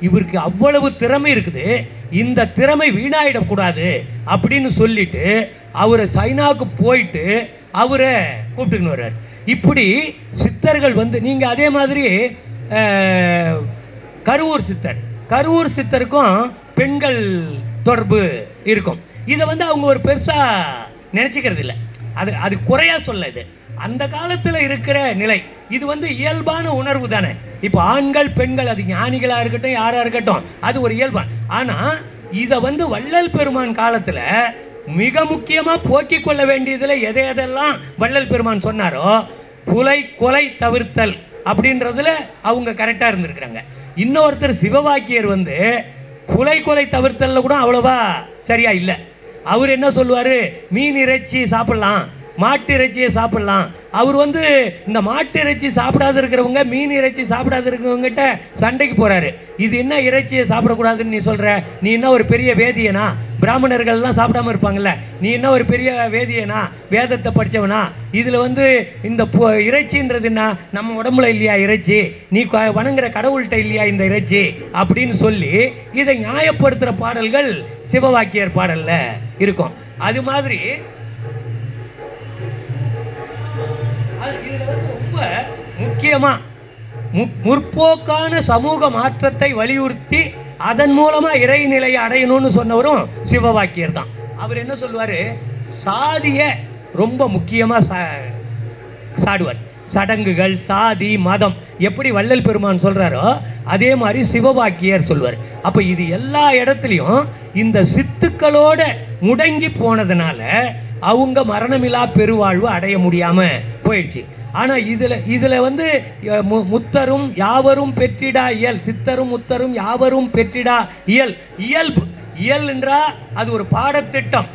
இவருக்கு அவ்வளவு திறமை இருக்குது, இந்த திறமை வீணாயிடக்கூடாது அப்படின்னு சொல்லிட்டு அவரை சைனாவுக்கு போயிட்டு அவரை கூப்பிட்டுக்கின்னு வர்றார். இப்படி சித்தர்கள் வந்து நீங்கள் அதே மாதிரி கருவூர் சித்தர் கரூர் சித்தருக்கும் பெண்கள் தொடர்பு இருக்கும். இதை வந்து அவங்க ஒரு பெருசாக நினச்சிக்கிறது இல்லை. அது குறையாக சொல்ல. இது அந்த காலத்தில் இருக்கிற நிலை. இது வந்து இயல்பான உணர்வு தானே. இப்போ ஆண்கள் பெண்கள் அது ஞானிகளாக இருக்கட்டும் யாராக இருக்கட்டும் அது ஒரு இயல்பான. ஆனால் இதை வந்து வள்ளல் பெருமான் காலத்தில் மிக முக்கியமாக போக்கிக் கொள்ள வேண்டியதில் எதையெல்லாம் வள்ளல் பெருமான் சொன்னாரோ புலை கொலை தவிர்த்தல் அப்படின்றதுல அவங்க கரெக்டாக இருந்திருக்கிறாங்க. இன்னொருத்தர் சிவவாக்கியர் வந்து புலை கொலை தவிர்த்தல்ல கூட அவ்வளோவா சரியா இல்லை. அவர் என்ன சொல்லுவார், மீன் இறைச்சி சாப்பிட்லாம், மாட்டு இறைச்சியை சாப்பிட்லாம். அவர் வந்து இந்த மாட்டு இறைச்சி சாப்பிடாது இருக்கிறவங்க மீன் இறைச்சி சாப்பிடாது இருக்கிறவங்ககிட்ட சண்டைக்கு போகிறாரு. இது என்ன இறைச்சியை சாப்பிடக்கூடாதுன்னு நீ சொல்கிற, நீ என்ன ஒரு பெரிய வேதியனா, பிராமணர்கள்லாம் சாப்பிடாம இருப்பாங்கல்ல, நீ என்ன ஒரு பெரிய வேதியனா, வேதத்தை படித்தவனா, இதில் வந்து இந்த இறைச்சின்றது என்ன நம்ம உடம்புல இல்லையா இறைச்சி, நீ வணங்குற கடவுள்கிட்ட இல்லையா இந்த இறைச்சி அப்படின்னு சொல்லி இதை நியாயப்படுத்துகிற பாடல்கள் சிவவாக்கியர் பாடலில் இருக்கும். அது மாதிரி இதில் வந்து ரொம்ப முக்கியமாக முற்போக்கான சமூக மாற்றத்தை வலியுறுத்தி அதன் மூலமாக இறைநிலையை அடையணும்னு சொன்னவரும் சிவவாக்கியர் தான். அவர் என்ன சொல்லுவார், சாதியை ரொம்ப முக்கியமாக சாடுவார். சடங்குகள் சாதி மதம் எப்படி வள்ளல் பெருமான் சொல்கிறாரோ அதே மாதிரி சிவவாக்கியர் சொல்வார். அப்போ இது எல்லா இடத்துலையும் இந்த சித்துக்களோட முடங்கி போனதுனால அவங்க மரணமில்லா பெருவாழ்வு அடைய முடியாமல் போயிடுச்சு. ஆனால் இதில் வந்து முத்தரும் யாவரும் பெற்றிடா இயல், சித்தரும் முத்தரும் யாவரும் பெற்றிடா இயல். இயல் என்றால் அது ஒரு பாடத்திட்டம்.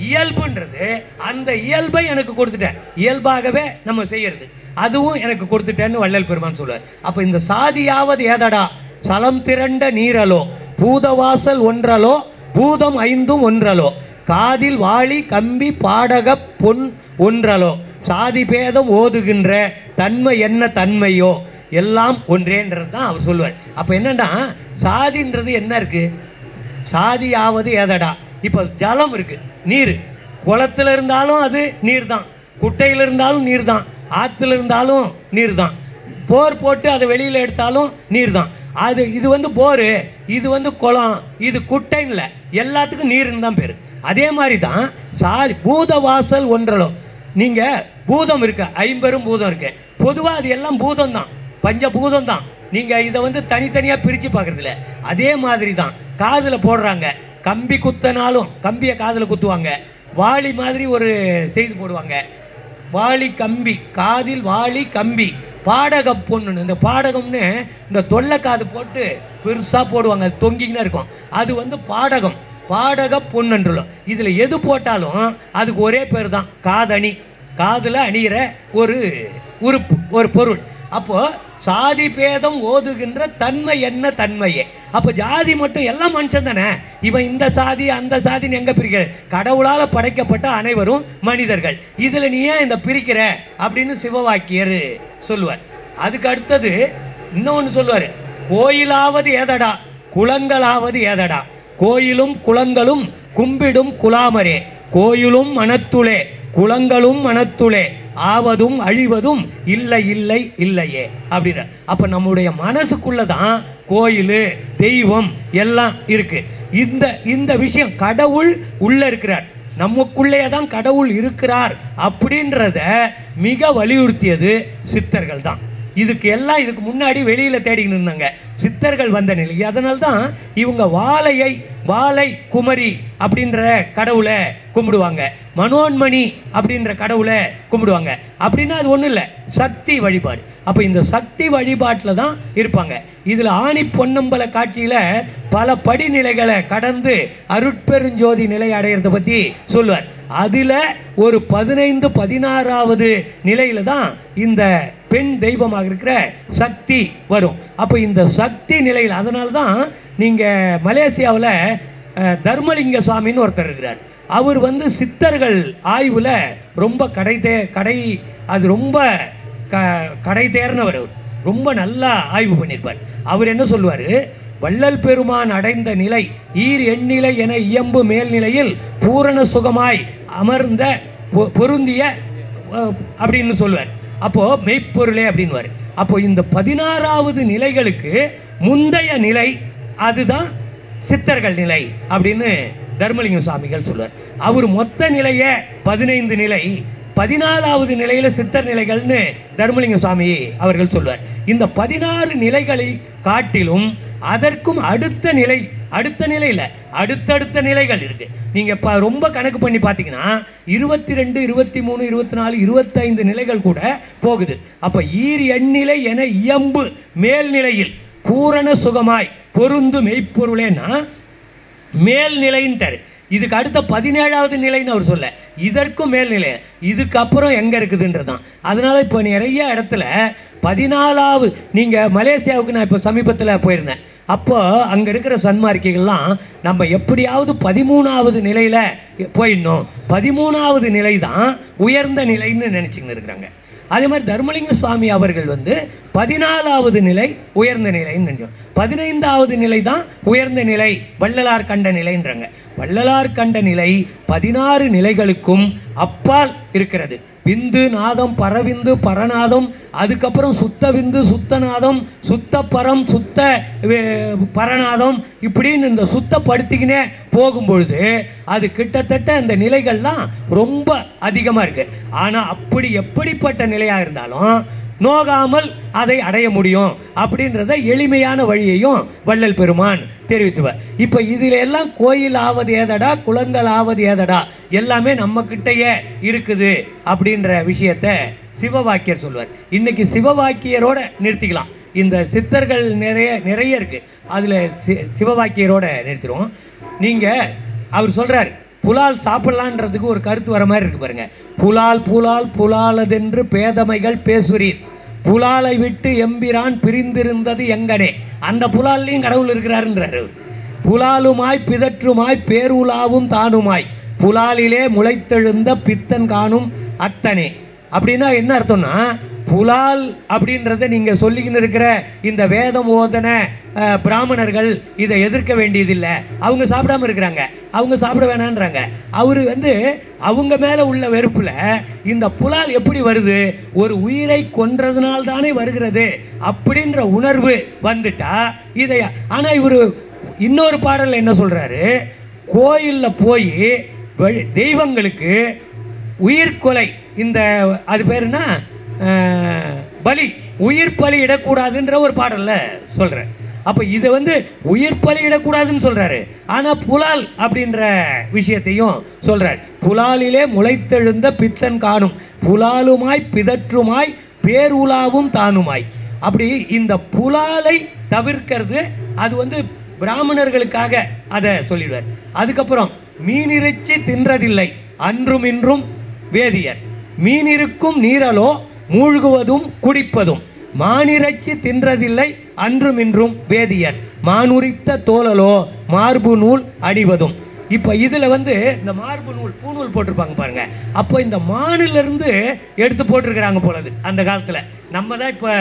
இயல்புன்றது அந்த இயல்பை எனக்கு கொடுத்துட்டேன், இயல்பாகவே நம்ம செய்யறது அதுவும் எனக்கு கொடுத்துட்டேன்னு வள்ளல் பெருமான் சொல்லுவார். அப்போ இந்த சாதியாவது ஏதடா சலம் திரண்ட நீரலோ பூதவாசல் ஒன்றலோ பூதம் ஐந்தும் ஒன்றலோ காதில் வாளி கம்பி பாடக பொன் ஒன்றலோ சாதி பேதம் ஓதுகின்ற தன்மை என்ன தன்மையோ எல்லாம் ஒன்றேன்றது தான் அவர் சொல்லுவார். அப்போ என்னன்னா சாதின்றது என்ன இருக்குது, சாதியாவது ஏதடா. இப்போ ஜலம் இருக்குது, நீர், குளத்தில் இருந்தாலும் அது நீர் தான், குட்டையில் இருந்தாலும் நீர் தான், ஆற்றுல இருந்தாலும் நீர் தான், போர் போட்டு அதை வெளியில் எடுத்தாலும் நீர் தான். இது வந்து போரு, இது வந்து குளம், இது குட்டைன்னு இல்லை, எல்லாத்துக்கும் நீர்னு தான் பேர். அதே மாதிரி தான் சாதி பூதவாசல் ஒன்றலும். நீங்கள் பூதம் இருக்கு, ஐம்பெரும் பூதம் இருக்கு, பொதுவாக அது எல்லாம் பூதம் தான், பஞ்சபூதம் தான். நீங்கள் இதை வந்து தனித்தனியாக பிரித்து பார்க்குறதில்ல. அதே மாதிரி தான் காதில் போடுறாங்க, கம்பி குத்தினாலும் கம்பியை காதில் குத்துவாங்க, வாளி மாதிரி ஒரு செய்தி போடுவாங்க, வாளி கம்பி, காதில் வாளி கம்பி, பாடக பொண்ணுன்னு. இந்த பாடகம்னு இந்த தொல்லை காது போட்டு பெருசாக போடுவாங்க, அது தொங்கிக்கினே இருக்கும், அது வந்து பாடகம், பாடக பொண்ணுன்றோம். இதில் எது போட்டாலும் அதுக்கு ஒரே பேர் தான், காதணி, காதில் அணிகிற ஒரு உறுப்பு, ஒரு பொருள். அப்போது சாதி பேதம் ஓதுகின்ற தன்மை என்ன தன்மையே. அப்போ ஜாதி மட்டும் எல்லாம் மனுஷன் தானே, இவன் இந்த சாதி அந்த சாதின்னு எங்கே பிரிக்கிற, கடவுளால் படைக்கப்பட்ட அனைவரும் மனிதர்கள், இதில் நீ ஏன் இந்த பிரிக்கிற அப்படின்னு சிவவாக்கியர் சொல்லுவார். அதுக்கு அடுத்தது இன்னொன்று சொல்லுவார், கோயிலாவது ஏதடா குளங்களாவது ஏதடா, கோயிலும் குளங்களும் கும்பிடும் குலாமரே, கோயிலும் மனத்துளே குளங்களும் மனத்துளே ஆவதும் அழிவதும் இல்லை இல்லை இல்லையே அப்படின்ற. அப்போ நம்முடைய மனசுக்குள்ள தான் கோயில் தெய்வம் எல்லாம் இருக்கு. இந்த விஷயம் கடவுள் உள்ள இருக்கிறார், நமக்குள்ளே தான் கடவுள் இருக்கிறார் அப்படின்றத மிக வலியுறுத்தியது சித்தர்கள் தான். இதுக்கு முன்னாடி வெளியில் தேடிக்கிட்டு இருந்தாங்க, சித்தர்கள் வந்த நிலை. அதனால்தான் இவங்க வாழை குமரி அப்படின்ற கடவுளை கும்பிடுவாங்க, மனோன்மணி அப்படின்ற கடவுளை கும்பிடுவாங்க. அப்படின்னா அது ஒன்றும் இல்லை, சக்தி வழிபாடு. அப்போ இந்த சக்தி வழிபாட்டில் தான் இருப்பாங்க. இதில் ஆணி பொன்னம்பல காட்சியில் பல படிநிலைகளை கடந்து அருட்பெருஞ்சோதி நிலை அடையிறத பற்றி சொல்லுவார். அதில் ஒரு 15 16வது நிலையில் தான் இந்த பெண் தெய்வமாக இருக்கிற சக்தி வரும். அப்போ இந்த சக்தி நிலையில், அதனால தான் நீங்கள் மலேசியாவில் தர்மலிங்க சுவாமின்னு ஒருத்தர் இருக்கிறார். அவர் வந்து சித்தர்கள் ஆய்வில் ரொம்ப கடை தேர்னவர், ரொம்ப நல்லா ஆய்வு பண்ணியிருப்பார். அவர் என்ன சொல்லுவார், வள்ளல் பெருமான் அடைந்த நிலை ஈர் எண்ணிலை என இயம்பு மேல்நிலையில் பூரண சுகமாய் அமர்ந்த பொருந்திய அப்படின்னு சொல்லுவார். அப்போது மெய்ப்பொருளே அப்படின்வார். அப்போ இந்த 16வது நிலைகளுக்கு முந்தைய நிலை அதுதான் சித்தர்கள் நிலை அப்படின்னு தர்மலிங்க சுவாமிகள் சொல்வார். அவர் மொத்த நிலையை 15 நிலை, 14வது நிலையில சித்தர் நிலைகள்னு தர்மலிங்க சுவாமி அவர்கள் சொல்வார். இந்த 16 நிலைகளை காட்டிலும் அதற்கும் அடுத்த நிலை, அடுத்த நிலையில் அடுத்தடுத்த நிலைகள் இருக்கு. நீங்க ரொம்ப கணக்கு பண்ணி பார்த்தீங்கன்னா 22, 23, 24, 25 நிலைகள் கூட போகுது. அப்ப ஈர் எண்ணிலை என இயம்பு மேல்நிலையில் பூரண சுகமாய் பொருந்து மெய்ப்பொருளேன்னா மேல்நிலைன்ட்டார். இதுக்கு அடுத்த 17வது நிலைன்னு அவர் சொல்ல, இதற்கும் மேல்நிலை, இதுக்கப்புறம் எங்கே இருக்குதுன்றதான். அதனால் இப்போ நிறைய இடத்துல 14வது, நீங்கள் மலேசியாவுக்கு நான் இப்போ சமீபத்தில் போயிருந்தேன். அப்போ அங்கே இருக்கிற சன்மார்க்கிகள்லாம் நம்ம எப்படியாவது 13வது நிலையில் போயிடணும், 13வது நிலை தான் உயர்ந்த நிலைன்னு நினச்சிக்கின்னு இருக்கிறாங்க. அதே மாதிரி தர்மலிங்க சுவாமி அவர்கள் 14வது நிலை உயர்ந்த நிலைன்னு நினைச்சோம். 15வது நிலை தான் உயர்ந்த நிலை, வள்ளலார் கண்ட நிலைன்றாங்க. வள்ளலார் கண்ட நிலை 16 நிலைகளுக்கும் அப்பால் இருக்கிறது. விந்து நாதம் பரவிந்து பரநாதம், அதுக்கப்புறம் சுத்த விந்து சுத்தநாதம், சுத்த பரம் சுத்த பரநாதம், இப்படின்னு இந்த சுத்தப்படுத்திக்கினே போகும்பொழுது அது கிட்டத்தட்ட அந்த நிலைகள்லாம் ரொம்ப அதிகமாக இருக்குது. ஆனால் அப்படி எப்படிப்பட்ட நிலையாக இருந்தாலும் நோகாமல் அதை அடைய முடியும் அப்படின்றத எளிமையான வழியையும் வள்ளல் பெருமான் தெரிவித்துவார். இப்போ இதில் எல்லாம் கோயில் ஆவது ஏதடா, குளங்கள் ஆவது ஏதடா, எல்லாமே நம்ம கிட்டையே இருக்குது அப்படின்ற விஷயத்தை சிவவாக்கியர் சொல்வார். இன்னைக்கு சிவவாக்கியரோட நிறுத்திக்கலாம். இந்த சித்தர்கள் நிறைய இருக்கு, அதில் சிவவாக்கியரோட நிறுத்திடுவோம். நீங்கள் அவர் சொல்கிறார் புலால் சாப்பிடலான்றதுக்கு ஒரு கருத்து வர மாதிரி இருக்கு பாருங்க. புலால் புலால் புலாலதென்று பேதமைகள் பேசுறீர், புலாலை விட்டு எம்பிரான் பிரிந்திருந்தது எங்கனே. அந்த புலால்லையும் கடவுள் இருக்கிறாருன்றார். புலாலுமாய் பிதற்றுமாய் பேருலாவும் தானுமாய் புலாலிலே முளைத்தெழுந்த பித்தன் காணும் அத்தனே. அப்படின்னா என்ன அர்த்தம்னா, புலால் அப்படின்றத நீங்கள் சொல்லிக்கின்னு இருக்கிற இந்த வேதம் ஓதன பிராமணர்கள் இதை எதிர்க்க வேண்டியதில்லை, அவங்க சாப்பிடாம இருக்கிறாங்க, அவங்க சாப்பிட வேணான்றாங்க. அவர் அவங்க மேலே உள்ள வெறுப்பில் இந்த புலால் எப்படி வருது, ஒரு உயிரை கொன்றதுனால்தானே வருகிறது அப்படின்ற உணர்வு வந்துட்டா இதை. ஆனால் இவர் இன்னொரு பாடலில் என்ன சொல்கிறாரு, கோயிலில் போய் தெய்வங்களுக்கு உயிர்கொலை, இந்த அது பேருனா பலி, உயிர் பலி இடக்கூடாதுன்ற ஒரு பாடலில் சொல்கிறேன். அப்போ இதை உயிர் பலி இடக்கூடாதுன்னு சொல்கிறாரு. ஆனால் புலால் அப்படின்ற விஷயத்தையும் சொல்கிறார். புலாலிலே முளைத்தெழுந்த பித்தன் காணும் புலாலுமாய் பிதற்றுமாய் பேருலாவும் தானுமாய். அப்படி இந்த புலாலை தவிர்க்கிறது அது பிராமணர்களுக்காக அதை சொல்லிடுவார். அதுக்கப்புறம் மீனிறைச்சி தின்றதில்லை அன்றும் இன்றும் வேதியர், மீனிருக்கும் நீரலோ மூழ்குவதும் குடிப்பதும், மானிறைச்சி தின்றதில்லை அன்றும் இன்றும் வேதியர், மானுரித்த தோலலோ மார்பு நூல் அணிவதும். இப்போ இதில் இந்த மார்பு நூல் பூநூல் போட்டிருப்பாங்க பாருங்க. அப்போ இந்த மானிலிருந்து எடுத்து போட்டிருக்கிறாங்க போலது அந்த காலத்தில். நம்ம தான் இப்போ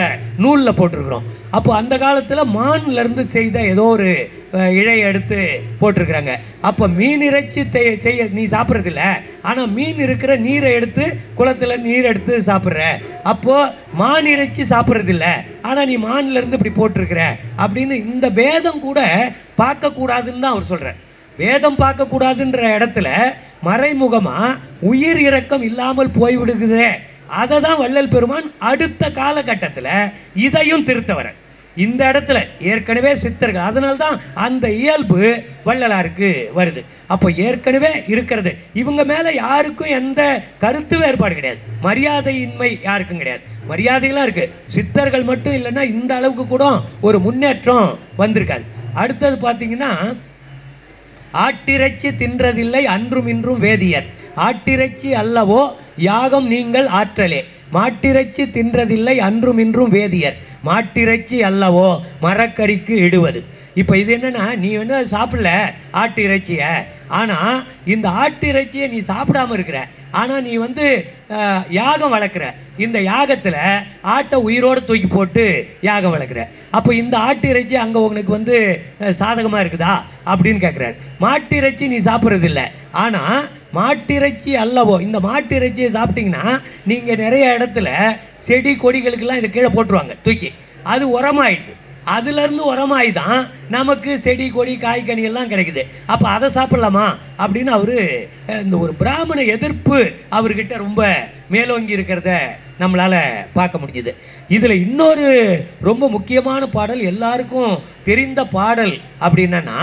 நூலில் போட்டிருக்கிறோம். அப்போ அந்த காலத்தில் மான்லேருந்து செய்த ஏதோ ஒரு இழையை எடுத்து போட்டிருக்கிறாங்க. அப்போ மீன் இறைச்சி செய்ய நீ சாப்பிட்றதில்ல, ஆனால் மீன் இருக்கிற நீரை எடுத்து குளத்தில் நீர் எடுத்து சாப்பிட்ற. அப்போது மான் இறைச்சி சாப்பிட்றதில்ல, ஆனால் நீ மான்லேருந்து இப்படி போட்டிருக்கிற அப்படின்னு இந்த வேதம் கூட பார்க்கக்கூடாதுன்னு தான் அவர் சொல்கிறார். வேதம் பார்க்கக்கூடாதுன்ற இடத்துல மறைமுகமாக உயிர் இரக்கம் இல்லாமல் போய்விடுகுதே, அதை தான் வள்ளல் பெருமான் அடுத்த காலகட்டத்தில் இதையும் திருத்தவர இந்த இடத்துல ஏற்கனவே சித்தர்கள், அதனால்தான் அந்த இயல்பு வள்ளலாருக்கு வருது. அப்போ ஏற்கனவே இருக்கிறது, இவங்க மேலே யாருக்கும் எந்த கருத்து வேறுபாடு கிடையாது, மரியாதையின்மை யாருக்கும் கிடையாது, மரியாதைகளாக இருக்குது. சித்தர்கள் மட்டும் இல்லைன்னா இந்த அளவுக்கு கூட ஒரு முன்னேற்றம் வந்திருக்காது. அடுத்தது பார்த்தீங்கன்னா, ஆட்டிறைச்சி தின்றதில்லை அன்றும் இன்றும் வேதியர், ஆட்டிறைச்சி அல்லவோ யாகம் நீங்கள் ஆற்றலே, மாட்டிறைச்சி தின்றதில்லை அன்றும் இன்றும் வேதியர், மாட்டிறைச்சி அல்லவோ மரக்கறிக்கு இடுவது. இப்போ இது என்னன்னா, நீ சாப்பிடல ஆட்டு இறைச்சியை, ஆனால் இந்த ஆட்டு இறைச்சியை நீ சாப்பிடாம இருக்கிற, ஆனால் நீ யாகம் வளர்க்குற, இந்த யாகத்தில் ஆட்டை உயிரோடு தூக்கி போட்டு யாகம் வளர்க்குற. அப்போ இந்த ஆட்டு இறைச்சி அங்கே உங்களுக்கு சாதகமாக இருக்குதா அப்படின்னு கேட்குறாரு. மாட்டு இறைச்சி நீ சாப்பிட்றதில்ல, ஆனால் மாட்டிறைச்சி அல்லவோ, இந்த மாட்டு இறைச்சியை சாப்பிட்டீங்கன்னா நீங்கள் நிறைய இடத்துல செடி கொடிகளுக்கெல்லாம் இதை கீழே போட்டுருவாங்க தூக்கி, அது உரமாயிடுது. அதுலேருந்து உரமாய் தான் நமக்கு செடி கொடி காய்கனி எல்லாம் கிடைக்குது. அப்போ அதை சாப்பிடலாமா அப்படின்னு அவர் இந்த ஒரு பிராமண எதிர்ப்பு அவர்கிட்ட ரொம்ப மேலோங்கி இருக்கிறத நம்மளால் பார்க்க முடியுது. இதில் இன்னொரு ரொம்ப முக்கியமான பாடல், எல்லாருக்கும் தெரிந்த பாடல் அப்படின்னா,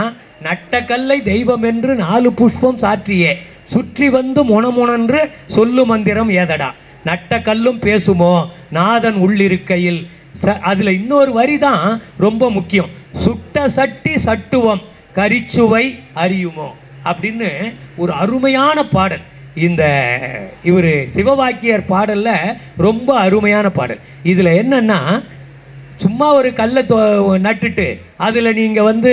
நட்டக்கல்லை தெய்வம் என்று 4 புஷ்பம் சாற்றியே சுற்றி வந்து முணமுணன்று சொல்லு மந்திரம் ஏதடா, நட்ட கல்லும் பேசுமோ நாதன் உள்ளிருக்கையில். அதில் இன்னொரு வரி தான் ரொம்ப முக்கியம், சுட்ட சட்டி சட்டுவம் கரிச்சுவை அறியுமோ அப்படின்னு ஒரு அருமையான பாடல். இந்த இவர் சிவவாக்கியர் பாடல்ல ரொம்ப அருமையான பாடல். இதில் என்னன்னா, சும்மா ஒரு கல்லை நட்டுட்டு அதில் நீங்கள் வந்து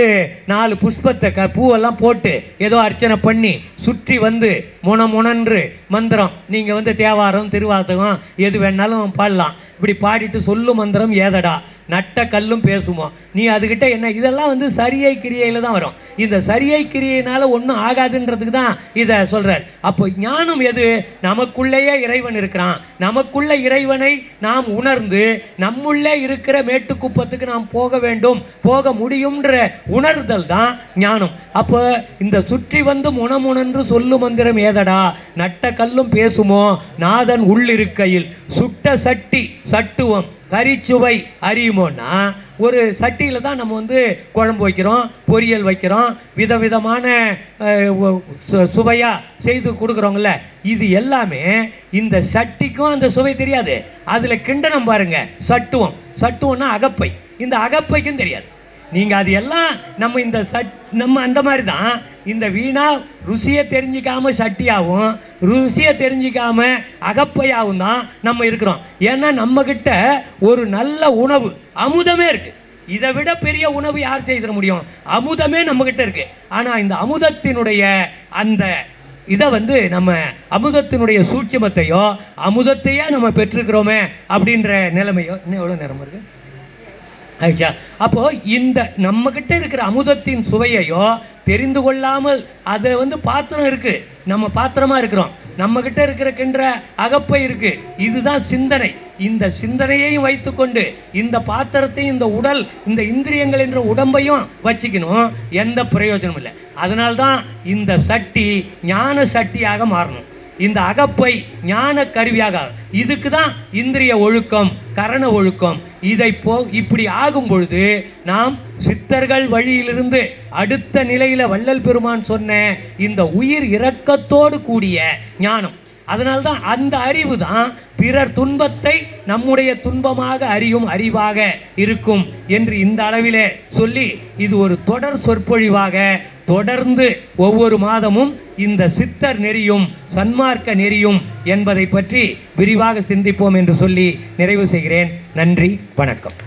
4 புஷ்பத்தை பூவெல்லாம் போட்டு ஏதோ அர்ச்சனை பண்ணி சுற்றி வந்து முணன்று மந்திரம், நீங்கள் வந்து தேவாரம் திருவாசகம் எது வேணாலும் பாடலாம். இப்படி பாடிட்டு சொல்லு மந்திரம் ஏதடா, நட்ட கல்லும் பேசுமோ. நீ அதுக்கிட்ட என்ன, இதெல்லாம் வந்து சரியை கிரியையில் தான் வரும். இந்த சரியை கிரியையினால் ஒன்றும் ஆகாதுன்றதுக்கு தான் இதை சொல்கிறார். அப்போ ஞானம் எது? நமக்குள்ளேயே இறைவன் இருக்கிறான். நமக்குள்ள இறைவனை நாம் உணர்ந்து நம்முள்ளே இருக்கிற மேட்டுக்குப்பத்துக்கு நாம் போக வேண்டும், போக முடியும்ன்ற உணர்தல் தான் ஞானம். அப்போ இந்த சுற்றி வந்து முணமுணன்று சொல்லு மந்திரம் ஏதடா, நட்ட கல்லும் பேசுமோ நாதன் உள்ளிருக்கையில், சுட்ட சட்டி சட்டுவம் கரிச்சுவை அறியுமோன்னா, ஒரு சட்டியில் தான் நம்ம வந்து குழம்பு வைக்கிறோம், பொரியல் வைக்கிறோம், விதவிதமான சுவையாக செய்து கொடுக்குறோங்கள. இது எல்லாமே இந்த சட்டிக்கும் அந்த சுவை தெரியாது. அதில் கிண்டனம் பாருங்க, சட்டுவம்னா அகப்பை, இந்த அகப்பைக்கும் தெரியாது. நீங்கள் அது எல்லாம் நம்ம அந்த மாதிரி தான் இந்த வீணா ருசியை தெரிஞ்சிக்காம சட்டியாகவும் ருசியை தெரிஞ்சிக்காம அகப்பையாகவும் தான் நம்ம இருக்கிறோம். ஏன்னா நம்மக்கிட்ட ஒரு நல்ல உணவு அமுதமே இருக்குது. இதை விட பெரிய உணவு யார் செய்திட முடியும்? அமுதமே நம்மக்கிட்ட இருக்குது. ஆனால் இந்த அமுதத்தினுடைய அந்த இதை வந்து நம்ம அமுதத்தினுடைய சூட்சுமத்தையோ அமுதத்தையே நம்ம பெற்றிருக்கிறோமே அப்படின்ற நிலைமையோ. இன்னும் எவ்வளோ நேரம் இருக்குது? ஆயிடுச்சா? அப்போது இந்த நம்மக்கிட்ட இருக்கிற அமுதத்தின் சுவையையோ தெரிந்து கொள்ளாமல் அதை வந்து பாத்திரம் இருக்குது, நம்ம பாத்திரமாக இருக்கிறோம், நம்மக்கிட்ட இருக்கிற கின்ற அகப்பை இருக்குது. இதுதான் சிந்தனை. இந்த சிந்தனையையும் வைத்துக்கொண்டு இந்த பாத்திரத்தையும் இந்த உடல் இந்த இந்திரியங்கள் என்ற உடம்பையும் வச்சுக்கணும், எந்த பிரயோஜனமும் இல்லை. அதனால்தான் இந்த சட்டி ஞான சட்டியாக மாறணும், இந்த அகப்பை ஞான கருவியாக. இதுக்கு தான் இந்திரிய ஒழுக்கம், கரண ஒழுக்கம். இப்படி ஆகும் பொழுது நாம் சித்தர்கள் வழியிலிருந்து அடுத்த நிலையில் வள்ளல் பெருமான் சொன்ன இந்த உயிர் இரக்கத்தோடு கூடிய ஞானம். அதனால்தான் அந்த அறிவு தான் பிறர் துன்பத்தை நம்முடைய துன்பமாக அறியும் அறிவாக இருக்கும் என்று இந்த அளவிலே சொல்லி, இது ஒரு தொடர் சொற்பொழிவாக தொடர்ந்து ஒவ்வொரு மாதமும் இந்த சித்தர் நெறியும் சன்மார்க்க நெறியும் என்பதை பற்றி விரிவாக சிந்திப்போம் என்று சொல்லி நிறைவு செய்கிறேன். நன்றி, வணக்கம்.